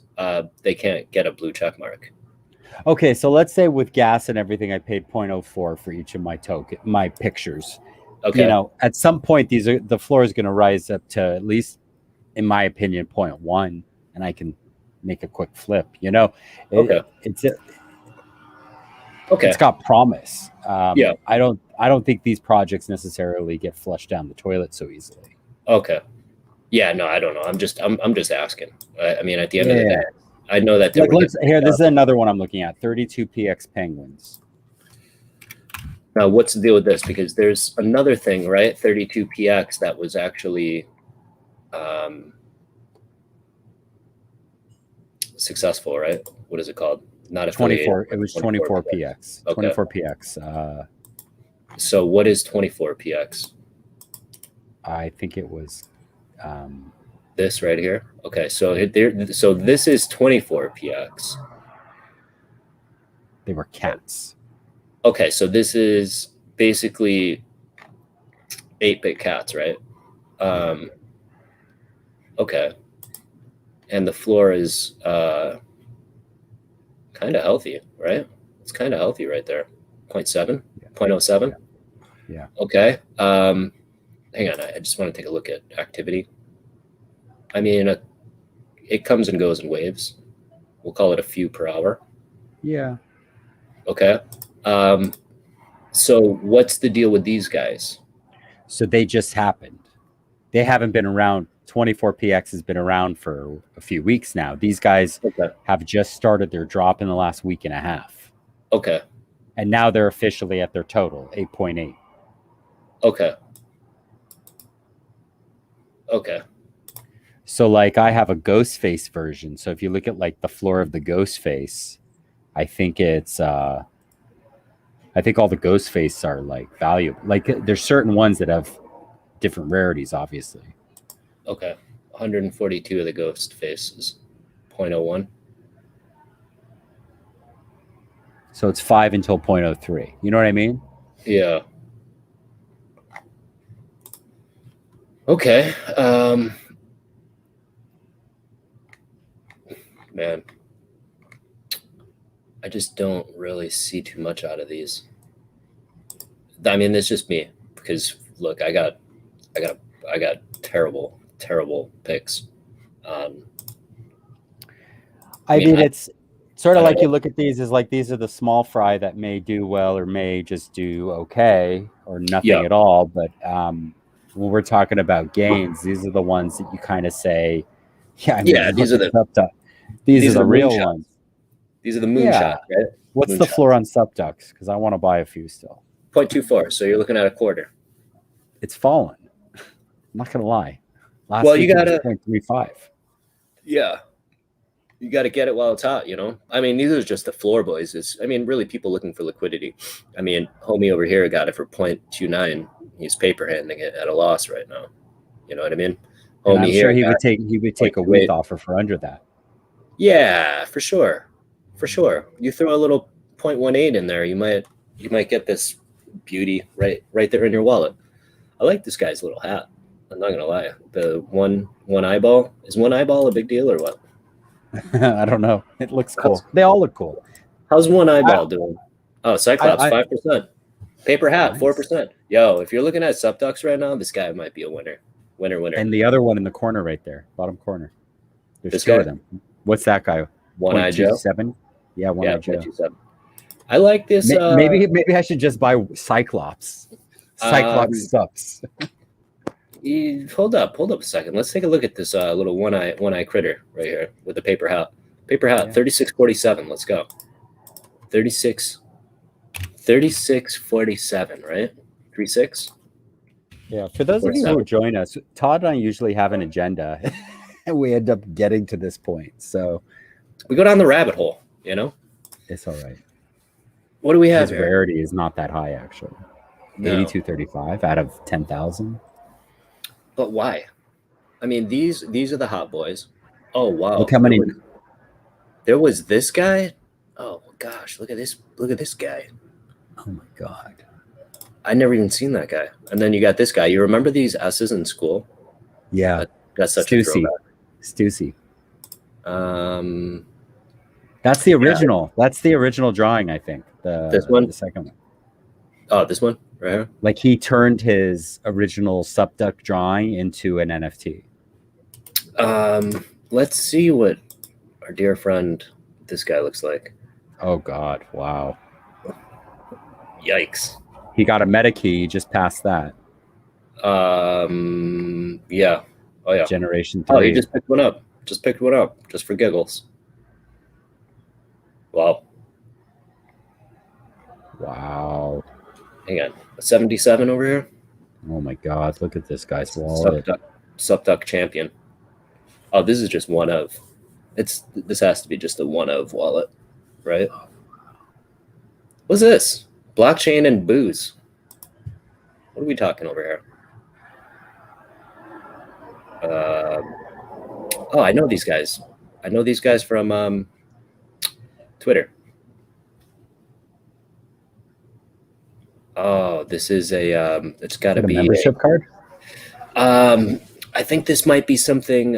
they can't get a blue check mark. Okay, so let's say with gas and everything, I paid 0.04 for each of my pictures. Okay. At some point, the floor is going to rise up to at least, in my opinion, 0.1, and I can make a quick flip. It's got promise. Yeah. I don't think these projects necessarily get flushed down the toilet so easily. Okay. Yeah, no, I don't know. I'm just asking. I mean, at the end of the day, I know that. This is another one I'm looking at. 32px penguins. Now, what's the deal with this? Because there's another thing, right? 32px that was actually successful, right? What is it called? Not a 24. It was 24px. Okay. 24px. So what is 24px? I think it was this right here. Okay, so this is 24px. They were cats. Okay, so this is basically 8-bit cats, right? Okay. and the floor is kind of healthy, right? It's kind of healthy right there. 0.7, Yeah. 0.07. Yeah. Okay. Hang on. I just want to take a look at activity. I mean, it comes and goes in waves. We'll call it a few per hour. Yeah. Okay. So what's the deal with these guys? So they just happened. They haven't been around. 24px has been around for a few weeks now. These guys Okay. have just started their drop in the last week and a half. Okay. And now they're officially at their total, 8.8. Okay. Okay. So like I have a ghost face version. So if you look at like the floor of the ghost face, I think it's I think all the ghost face are like valuable. Like there's certain ones that have different rarities, obviously. Okay. 142 of the ghost faces. 0.01. So it's 5 until 0.03. You know what I mean? Yeah. Okay. Man, I just don't really see too much out of these. I mean, it's just me because look, I got terrible picks. I mean, I it's sort I of don't like you know. look at these as like these are the small fry that may do well or may just do okay or nothing Yeah. at all. But when we're talking about gains, these are the ones that you kind of say, yeah, I Yeah, mean, look at subduct. These are these are the the real moonshots. ones. These are the Yeah. moonshots, right? What's the floor Moonshots. on subducts? Because I want to buy a few still. 0.24. So you're looking at a quarter. It's fallen. I'm not going to lie. Last Well, you week it was gotta 0.35. yeah. You got to get it while it's hot, you know? I mean, these are just the floor boys. I mean, really people looking for liquidity. I mean, homie over here got it for 0.29. He's paper handing it at a loss right now. You know what I mean? And Homie I'm sure here he got would take a week 0.28. offer for under that. Yeah, for sure. For sure. You throw a little 0.18 in there, you might get this beauty right there in your wallet. I like this guy's little hat. I'm not gonna lie. The one eyeball, is one eyeball a big deal or what? I don't know. It looks How's, cool. They all look cool. how's one I, eyeball doing? Oh, Cyclops, I 5%. Paper hat, nice. 4%. Yo, if you're looking at subducts right now, this guy might be a winner. Winner. And the other one in the corner right there, bottom corner. There's This two of guy, them. What's that guy? One Eye Joe. 0.27? Yeah, one Yeah, eye Joe. 0.27. I like this. Maybe I should just buy Cyclops. Cyclops sucks. Hold up a second. Let's take a look at this little one eye critter right here with the paper hat. Paper hat, Yeah. 3647. Let's go. 3647, right? 36. Yeah. For those of you who join us, Todd and I usually have an agenda, and we end up getting to this point. So we go down the rabbit hole, you know? It's all right. What do we have His here? rarity is not that high, actually. No. 8235 out of 10,000. But why? I mean, these are the hot boys. Oh wow! Look how many. There was this guy. Oh gosh! Look at this guy. Oh my god! I never even seen that guy. And then you got this guy. You remember these S's in school? Yeah. That's such a throwback. Stussy. That's the original. Yeah. That's the original drawing, I think. This one? The second one. Oh, this one? Right here? Like he turned his original subduct drawing into an NFT. Let's see what our dear friend, this guy looks like. Oh God. Wow. Yikes. He got a meta key, just passed that. Yeah. Oh yeah. Generation 3. Oh, he just picked one up. Just for giggles. Wow. Wow. Hang on. A 77 over here? Oh my God. Look at this guy's wallet. Subduct champion. Oh, this is just one of. This has to be just a one of wallet, right? What's this? Blockchain and booze. What are we talking over here? Oh, I know these guys. I know these guys from Twitter. Oh, this is a. It's got to be membership card. I think this might be something.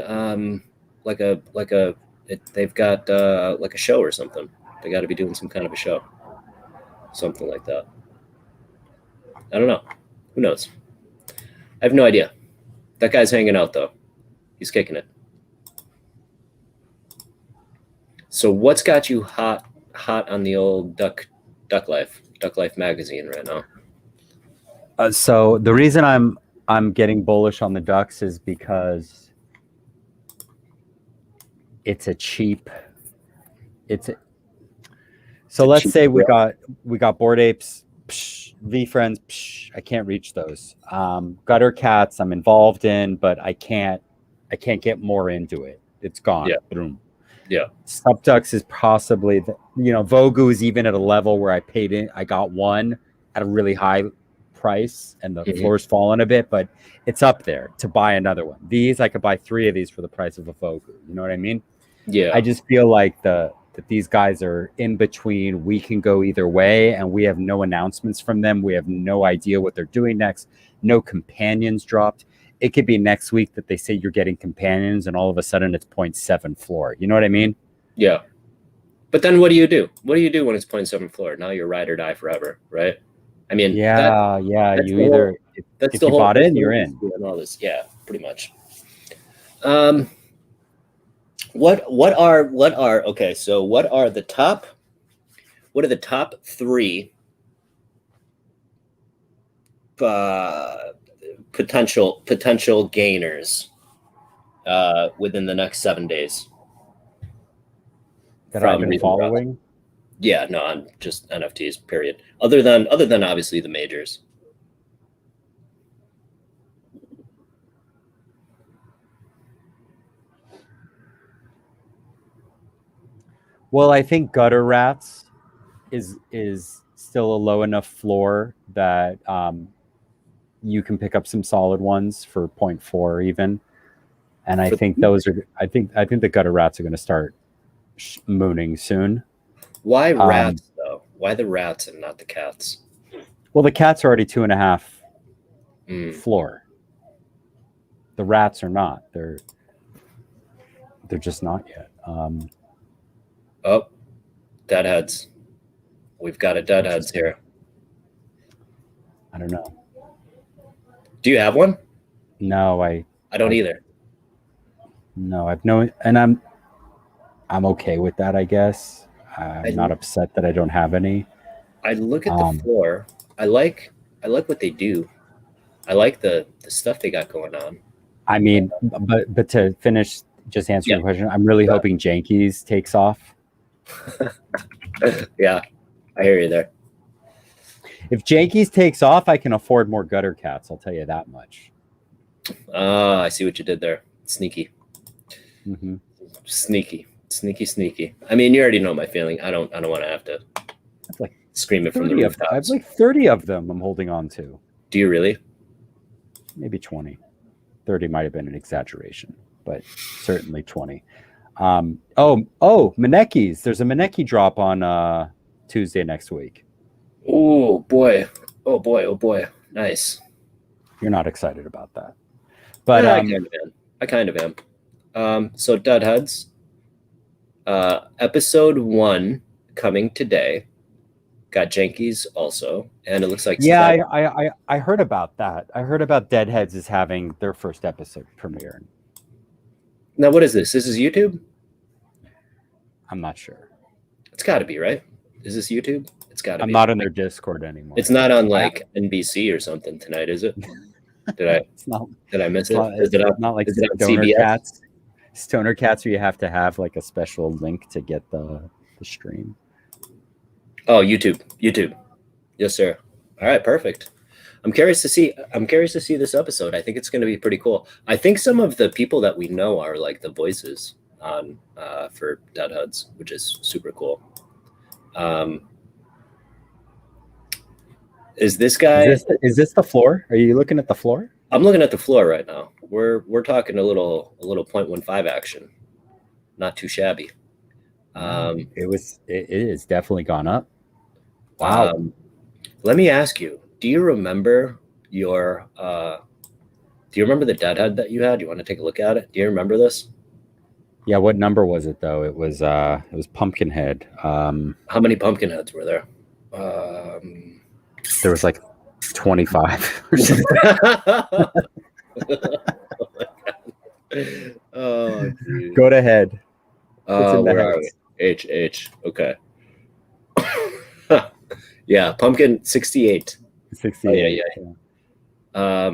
they've got like a show or something. They got to be doing some kind of a show, something like that. I don't know. Who knows? I have no idea. That guy's hanging out though. He's kicking it. So what's got you hot on the old Duck Life magazine right now? So the reason I'm getting bullish on the Ducks is because it's a cheap. So let's say we got Bored Apes, V Friends. I can't reach those. Gutter Cats I'm involved in, but I can't get more into it. It's gone. Yeah. Boom. Yeah. Subducks is possibly Vogu is even at a level where I got one at a really high price and the floor's fallen a bit, but it's up there to buy another one. These I could buy 3 of these for the price of a Vogu. You know what I mean? Yeah. I just feel like that these guys are in between. We can go either way, and we have no announcements from them. We have no idea what they're doing next. No companions dropped. It could be next week that they say you're getting companions, and all of a sudden it's 0.7 floor. You know what I mean? Yeah. But then what do you do? What do you do when it's 0.7 floor? Now you're ride or die forever, right? I mean, yeah. You either if you bought in, you're in. And all this, yeah, pretty much. What are okay? So what are the top 3 potential gainers within the next 7 days that I've been following? Yeah, no, I'm just NFTs. Period. Other than obviously the majors. Well, I think Gutter Rats is still a low enough floor that you can pick up some solid ones for 0.4 even. And I think those are. I think the Gutter Rats are going to start mooning soon. Why rats though? Why the rats and not the cats? Well, the cats are already 2.5 floor. The rats are not. They're just not yet. Oh, deadheads. We've got a deadheads here. I don't know. Do you have one? No, I don't either. No, I've no, and I'm okay with that, I guess. I'm not upset that I don't have any. I look at the floor. I like what they do. I like the stuff they got going on. I mean, but to finish, just answering your question, I'm really hoping Jankies takes off. Yeah, I hear you there. If Jankies takes off, I can afford more Gutter Cats. I'll tell you that much. I see what you did there. Sneaky. Mm-hmm. Sneaky. I mean, you already know my feeling. I don't want to have to scream it from the rooftops. I have like 30 of them I'm holding on to. Do you really? Maybe 20. 30 might have been an exaggeration, but certainly 20. Manekis. There's a Maneki drop on Tuesday next week. Oh boy. Nice. You're not excited about that. But I kind of am. So Deadheads, episode 1 coming today. Got Jankies also, and it looks like I heard about that. I heard about Deadheads is having their first episode premiere. Now what is this? This is YouTube? I'm not sure. It's got to be, right? Is this YouTube? It's got to be. I'm not in their Discord anymore. It's not on like NBC or something tonight, is it? Did I miss it? Is it not like Stoner Cats? Stoner Cats, where you have to have like a special link to get the stream. Oh, YouTube. Yes, sir. All right, perfect. I'm curious to see this episode. I think it's going to be pretty cool. I think some of the people that we know are like the voices on for Deadheads, which is super cool. Is this guy? Is this the floor? Are you looking at the floor? I'm looking at the floor right now. We're talking a little 0.15 action. Not too shabby. It is definitely gone up. Wow. Let me ask you, do you remember the Deadhead that you had? You want to take a look at it? Do you remember this? Yeah, what number was it though? It was Pumpkinhead. How many pumpkin heads were there? There was like 25 or something. Oh, dude. Go to head. It's in the Where are we? heads. H. Okay. Yeah, pumpkin 68. Oh, yeah, 68. yeah.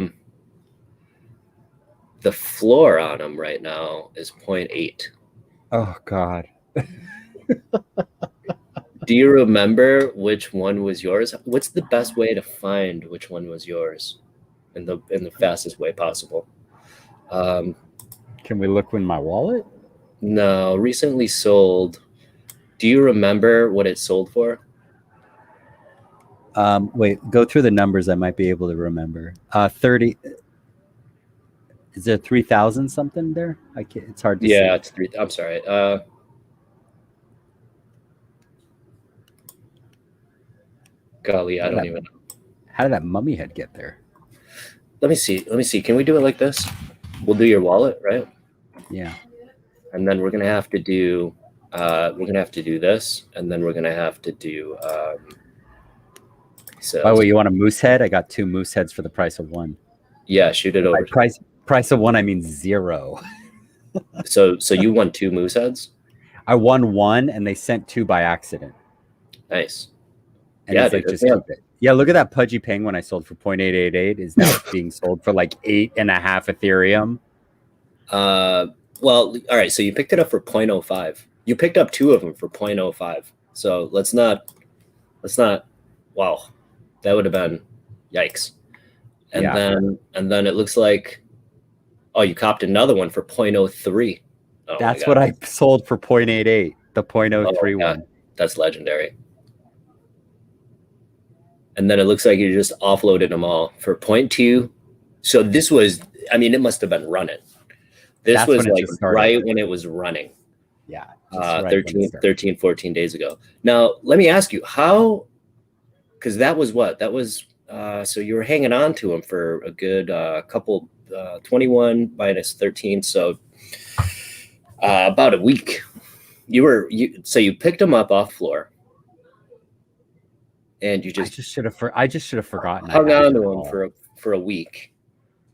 The floor on them right now is 0.8. Oh God. Do you remember which one was yours? What's the best way to find which one was yours in the fastest way possible? Can we look in my wallet? No, recently sold. Do you remember what it sold for? Wait, go through the numbers. I might be able to remember. 30. Is there 3,000 something there? I can't, it's hard to Yeah, see. it's 3. I'm sorry. Golly, I don't even know. How did that mummy head get there? Let me see. Let me see. Can we do it like this? We'll do your wallet, right? Yeah. And then we're gonna have to do this, and then we're gonna have to do so By the way, you want a moose head? I got 2 moose heads for the price of 1. yeah, shoot it By over. price of 1, I mean 0. So you won 2 moose heads? I won 1 and they sent 2 by accident. Nice. And Yeah, he's like, dude, just keep it. Yeah, look at that pudgy penguin I sold for 0.888 is now being sold for like 8.5 Ethereum. Well, all right, so you picked it up for 0.05. You picked up 2 of them for 0.05. So let's not wow. That would have been yikes. And Yeah. then it looks like you copped another one for 0.03. Oh, That's what I sold for 0.88, the 0.03 one. That's legendary. And then it looks like you just offloaded them all for 0.2. So this was, I mean, it must have been running. This was like right when it was running. Yeah. 13, 14 days ago. Now, let me ask you how, because that was what? That was, so you were hanging on to them for a good couple, 21 minus 13. So about a week. So you picked them up off floor. And you just I just should have forgotten. Hung on to them for a week,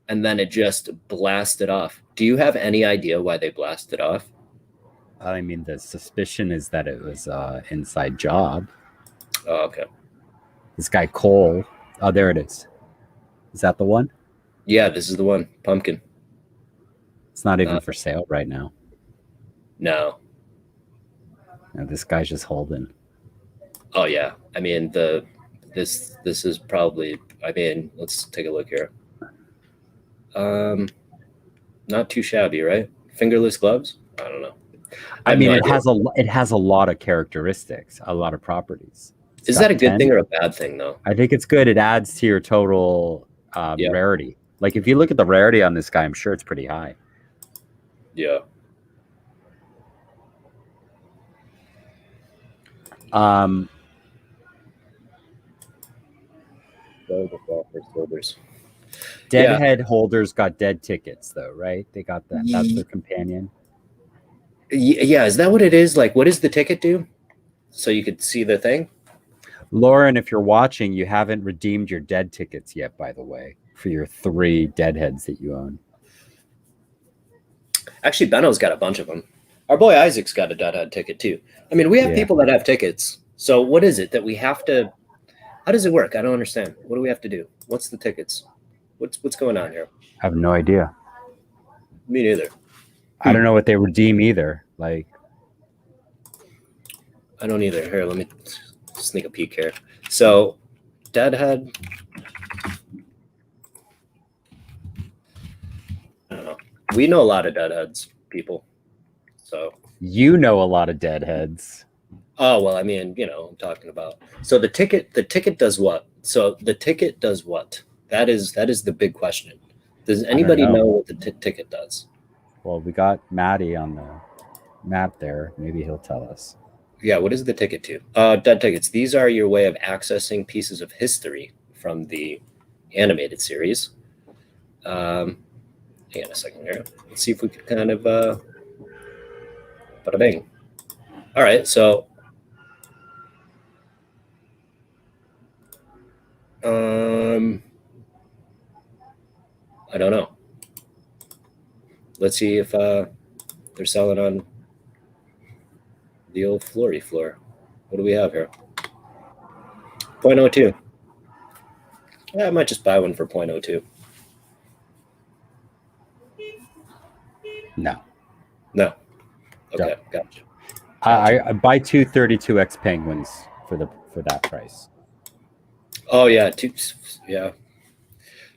and then it just blasted off. Do you have any idea why they blasted off? I mean, the suspicion is that it was inside job. Oh, okay. This guy Cole. Oh, there it is. Is that the one? Yeah, this is the one. Pumpkin. It's not even for sale right now. No. This guy's just holding. Oh yeah, I mean this is probably. I mean, let's take a look here. Not too shabby, right? Fingerless gloves. I don't know. I mean, it has a lot of characteristics, a lot of properties. Is that a good thing or a bad thing, though? I think it's good. It adds to your total rarity. Like if you look at the rarity on this guy, I'm sure it's pretty high. Yeah. Deadhead holders got dead tickets, though, right? They got that. That's their companion. Yeah, is that what it is? Like, what does the ticket do? So you could see the thing? Lauren, if you're watching, you haven't redeemed your dead tickets yet, by the way, for your 3 deadheads that you own. Actually, Benno's got a bunch of them. Our boy Isaac's got a deadhead ticket, too. I mean, we have people that have tickets. So what is it that we have to... How does it work? I don't understand. What do we have to do? What's the tickets? What's going on here? I have no idea. Me neither. I don't know what they redeem either. Like, I don't either. Here, let me sneak a peek here. So, deadhead. I don't know. We know a lot of deadheads, people. So you know a lot of deadheads. Oh well, I mean, I'm talking about. So the ticket does what? That is the big question. Does anybody know what the ticket does? Well, we got Maddie on the map there. Maybe he'll tell us. Yeah, what does the ticket do? Dead tickets. These are your way of accessing pieces of history from the animated series. Hang on a second here. Let's see if we can kind of Bada bing. All right, so I don't know. Let's see if they're selling on the old Flory floor. What do we have here? 0.02. Yeah, I might just buy one for 0.02. No. No. Okay, gotcha. I buy two 32x penguins for that price. Oh yeah, yeah.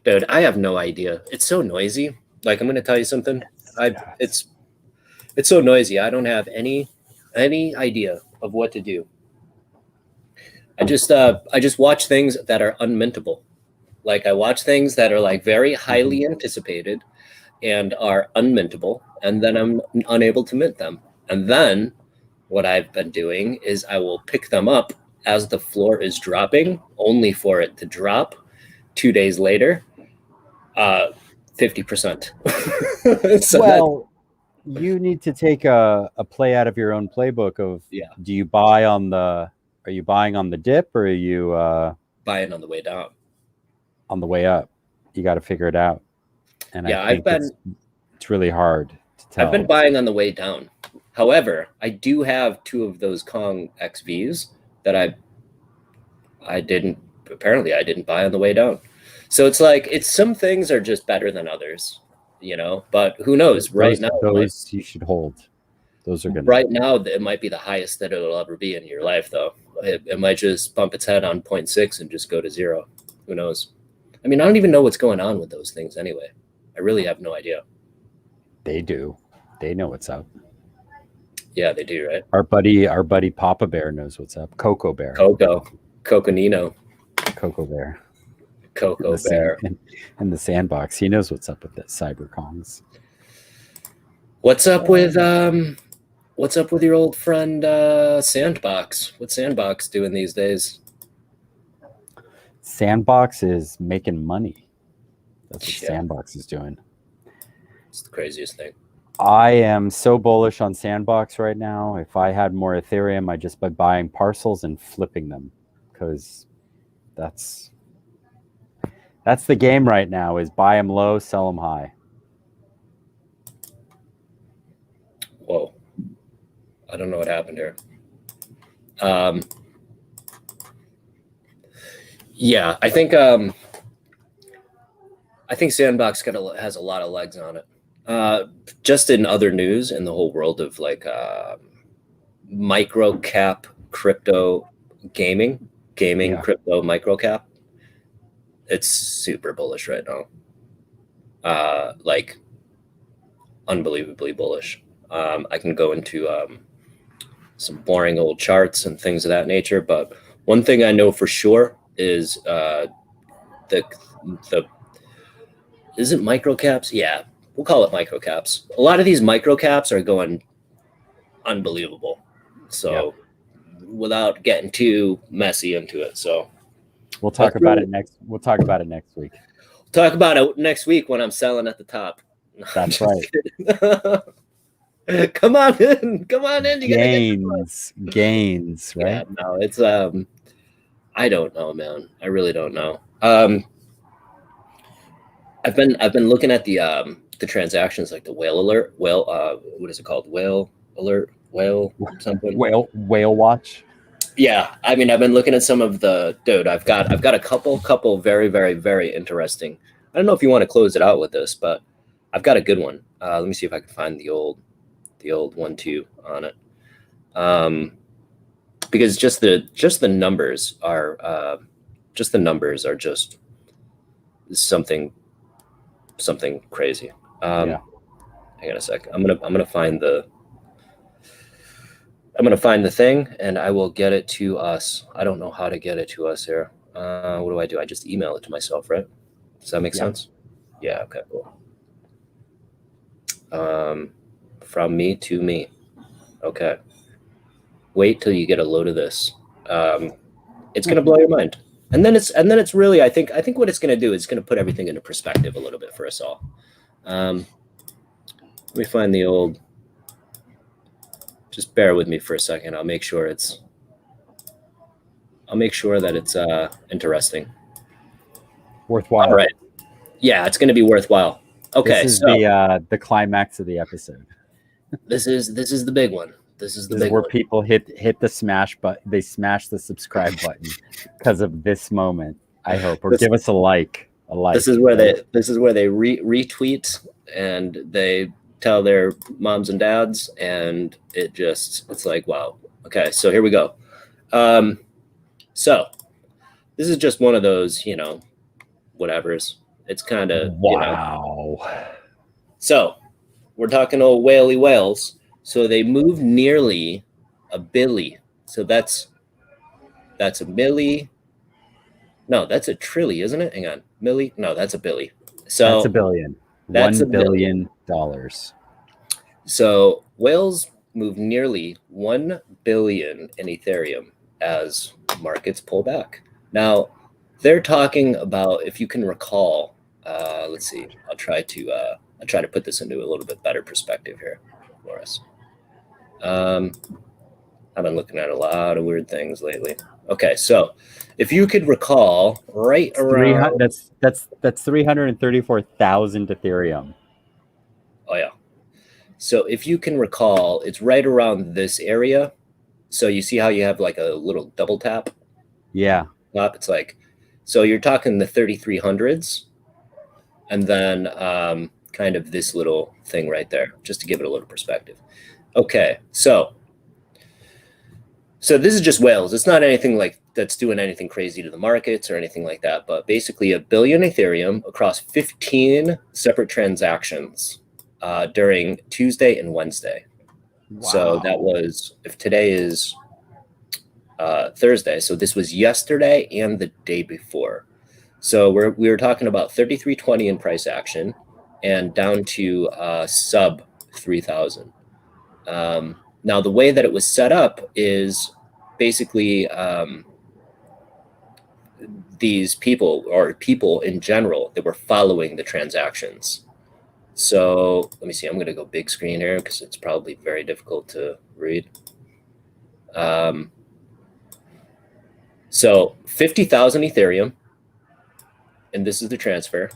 Dude, I have no idea. It's so noisy. Like I'm gonna tell you something. It's so noisy. I don't have any idea of what to do. I just watch things that are unmintable. Like I watch things that are like very highly anticipated and are unmintable, and then I'm unable to mint them. And then what I've been doing is I will pick them up as the floor is dropping, only for it to drop 2 days later, 50%. So well, you need to take a play out of your own playbook of, do you buy on are you buying on the dip, or are you buying on the way down? On the way up. You got to figure it out. And yeah, I think it's really hard to tell. I've been buying on the way down. However, I do have 2 of those Kong XVs that I didn't buy on the way down. So it's like, some things are just better than others, you know, but who knows? Right now, those you should hold. Those are good. Right now, it might be the highest that it'll ever be in your life, though. It might just bump its head on 0.6 and just go to 0. Who knows? I mean, I don't even know what's going on with those things anyway. I really have no idea. They do. They know what's up. Yeah, they do, right? Our buddy Papa Bear knows what's up. Coco Bear. Coconino. Coco Bear. Coco Bear. In the sandbox. He knows what's up with the cyber Kongs. What's up with your old friend Sandbox? What's Sandbox doing these days? Sandbox is making money. That's what Sandbox is doing. It's the craziest thing. I am so bullish on Sandbox right now. If I had more Ethereum, I'd just be buying parcels and flipping them, because that's the game right now, is buy them low, sell them high. Whoa. I don't know what happened here. Yeah, I think Sandbox has a lot of legs on it. Just in other news in the whole world of like micro cap crypto gaming, crypto micro cap, it's super bullish right now. Like unbelievably bullish. I can go into some boring old charts and things of that nature, but one thing I know for sure is is it microcaps? Yeah, we'll call it microcaps. A lot of these microcaps are going unbelievable. So without getting too messy into it, so we'll talk about it next. We'll talk about it next week. We'll talk about it next week when I'm selling at the top. That's right. Come on in. Gains, right? Yeah, no, it's I don't know, man. I really don't know. I've been looking at the transactions, like the whale alert, what is it called? Whale alert, whale something. Whale watch. Yeah, I mean, I've been looking at some of the I've got a couple very, very, very interesting. I don't know if you want to close it out with this, but I've got a good one. Let me see if I can find the old 1-2 on it. Because just the numbers are just something crazy. Hang on a sec. I'm gonna find the thing, and I will get it to us. I don't know how to get it to us here. What do? I just email it to myself, right? Does that make sense? Yeah. Okay. Cool. From me to me. Okay. Wait till you get a load of this. It's gonna blow your mind. And then it's really, I think what it's gonna do is it's gonna put everything into perspective a little bit for us all. Let me find the old Just bear with me for a second. I'll make sure that it's interesting. Worthwhile. All right. Yeah, it's going to be worthwhile. Okay, This is so the climax of the episode. this is the big one. This is where one. People hit the smash button. They smash the subscribe button because of this moment. I hope, or give us a like. This is where they retweet and they tell their moms and dads, and it's like, wow. Okay, so here we go. So this is just one of those, whatevers. It's kind of wow. So we're talking old whaley whales. So they move nearly a billy. So that's a milli. No, that's a trilly, isn't it? Hang on. Milli? No, that's a billy. So that's a billion. That's $1 billion. So whales move nearly 1 billion in Ethereum as markets pull back. Now, they're talking about, if you can recall, let's see, I'll try to put this into a little bit better perspective here for us. I've been looking at a lot of weird things lately. Okay, so if you could recall, right around that's 334,000 Ethereum. Oh yeah. So if you can recall, it's right around this area. So you see how you have like a little double tap? Yeah. It's like, so you're talking the 3300s, and then kind of this little thing right there, just to give it a little perspective. Okay, so this is just whales. It's not anything like that's doing anything crazy to the markets or anything like that, but basically 1 billion Ethereum across 15 separate transactions during Tuesday and Wednesday. Wow. So that was, if today is Thursday, so this was yesterday and the day before. So we were talking about 3320 in price action and down to sub 3,000. Now, the way that it was set up is basically these people, or people in general, that were following the transactions. So let me see. I'm going to go big screen here because it's probably very difficult to read. So 50,000 Ethereum, and this is the transfer.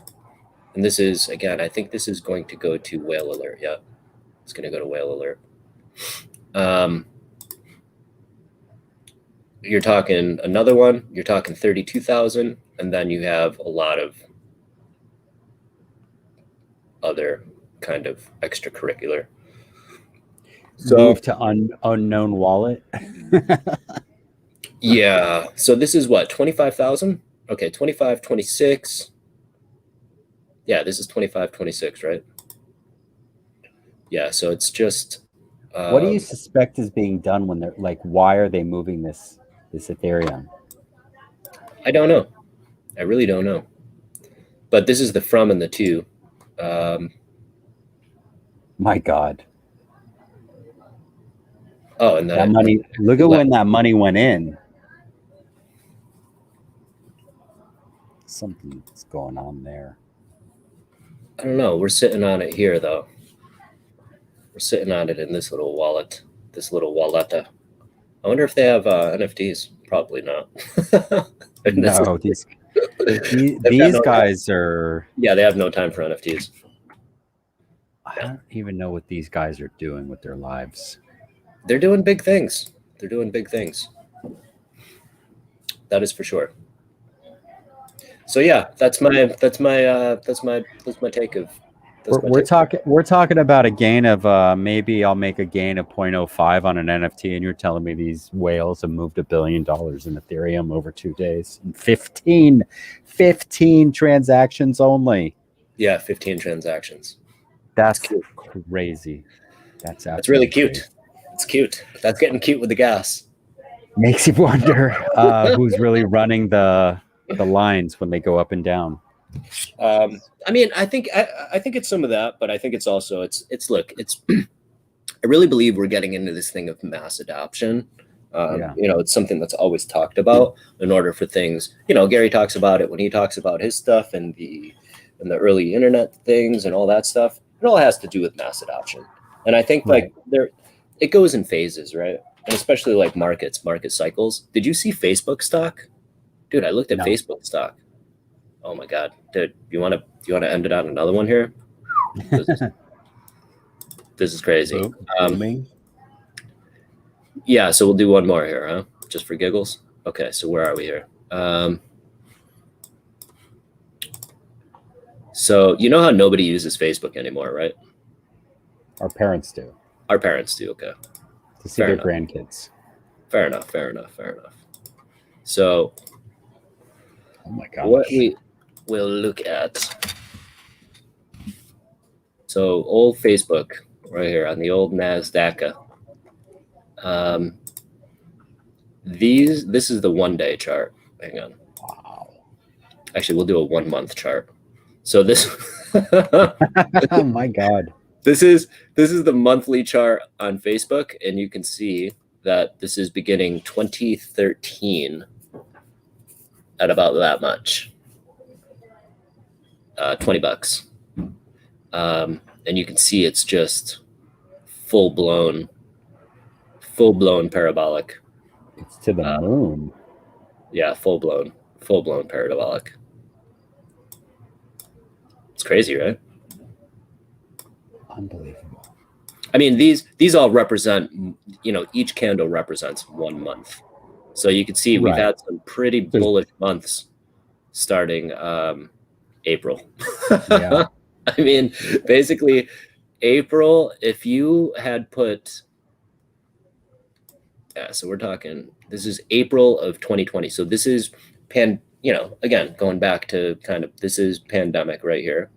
And this is, again, I think this is going to go to whale alert. Yeah, it's going to go to whale alert. You're talking another one, you're talking 32,000, and then you have a lot of other kind of extracurricular. So move to unknown wallet. Yeah. So this is what, 25,000? Okay, 25, 26. Yeah, this is 25, 26, right? Yeah, so it's just what do you suspect is being done when they're like, why are they moving this Ethereum? I don't know. I really don't know. But this is the from and the to. My God. Oh, and that money. Look at when that money went in. Something's going on there. I don't know. We're sitting on it here, though. We're sitting on it in this little wallet, this little walleta. I wonder if they have NFTs. Probably not. No, these guys are. Yeah, they have no time for NFTs. I don't even know what these guys are doing with their lives. They're doing big things. They're doing big things. That is for sure. So yeah, that's my take of. We're talking about a gain of maybe I'll make a gain of 0.05 on an NFT, and you're telling me these whales have moved $1 billion in Ethereum over 2 days and 15 transactions only. Yeah, 15 transactions. That's crazy. That's really cute. Crazy. It's cute. That's getting cute with the gas. Makes you wonder who's really running the lines when they go up and down. I mean, I think it's some of that, but I think it's also I really believe we're getting into this thing of mass adoption. It's something that's always talked about in order for things. Gary talks about it when he talks about his stuff and the early internet things and all that stuff. It all has to do with mass adoption, and I think like it goes in phases, right? And especially like market cycles. Did you see Facebook stock? Dude, I looked at No. Facebook stock. Oh my God. Dude, you want to end it on another one here? This is crazy. Booming. Yeah, so we'll do one more here, huh? Just for giggles. Okay, so where are we here? So you know how nobody uses Facebook anymore, right? Our parents do. Our parents do, okay. To see their grandkids. Fair enough. So oh my gosh. What we will look at. So old Facebook right here on the old Nasdaq. This is the 1 day chart. Hang on. Wow. Actually, we'll do a 1 month chart. So this oh my God. This is the monthly chart on Facebook, and you can see that this is beginning 2013 at about that much. $20. And you can see it's just full blown parabolic. It's to the moon. Yeah, full blown parabolic. It's crazy, right? Unbelievable. I mean, these all represent, each candle represents 1 month. So you can see we've had some pretty bullish months starting April. Yeah. I mean, basically April, if you had put, so we're talking, this is April of 2020. So this is again, going back to this is pandemic right here,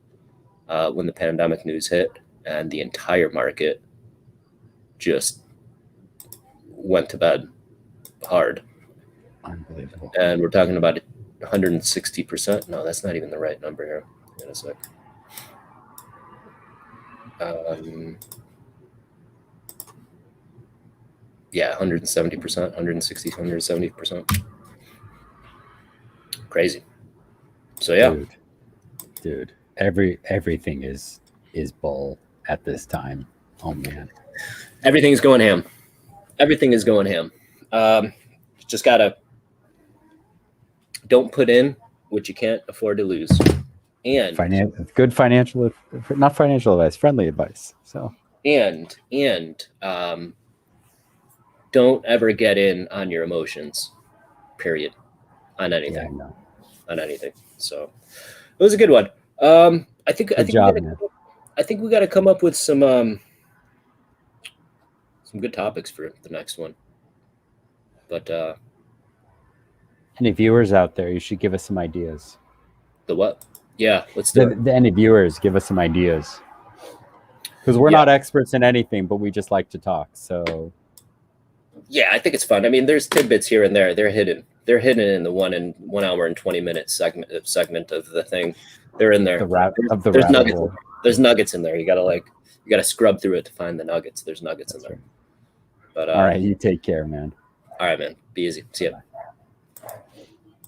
when the pandemic news hit and the entire market just went to bed hard. Unbelievable. And we're talking about 160%. No, that's not even the right number here. In a sec. Yeah, 170%, 160, 170%. Crazy. So yeah. Dude, everything is bull at this time. Oh man. Everything is going ham. Just gotta don't put in what you can't afford to lose. And good financial, not financial advice, friendly advice. So and don't ever get in on your emotions, period, on anything. Yeah, on anything. So it was a good one. I think we got to come up with some good topics for the next one. But any viewers out there, you should give us some ideas. The what? Yeah, let's do it. Any viewers, give us some ideas. Because we're not experts in anything, but we just like to talk. So yeah, I think it's fun. I mean, there's tidbits here and there. They're hidden in the 1 hour and 20 minute segment of the thing. They're in there. There's nuggets. There's nuggets in there. You gotta scrub through it to find the nuggets. There's nuggets in there. But all right, you take care, man. All right, man. Be easy. See ya. Bye.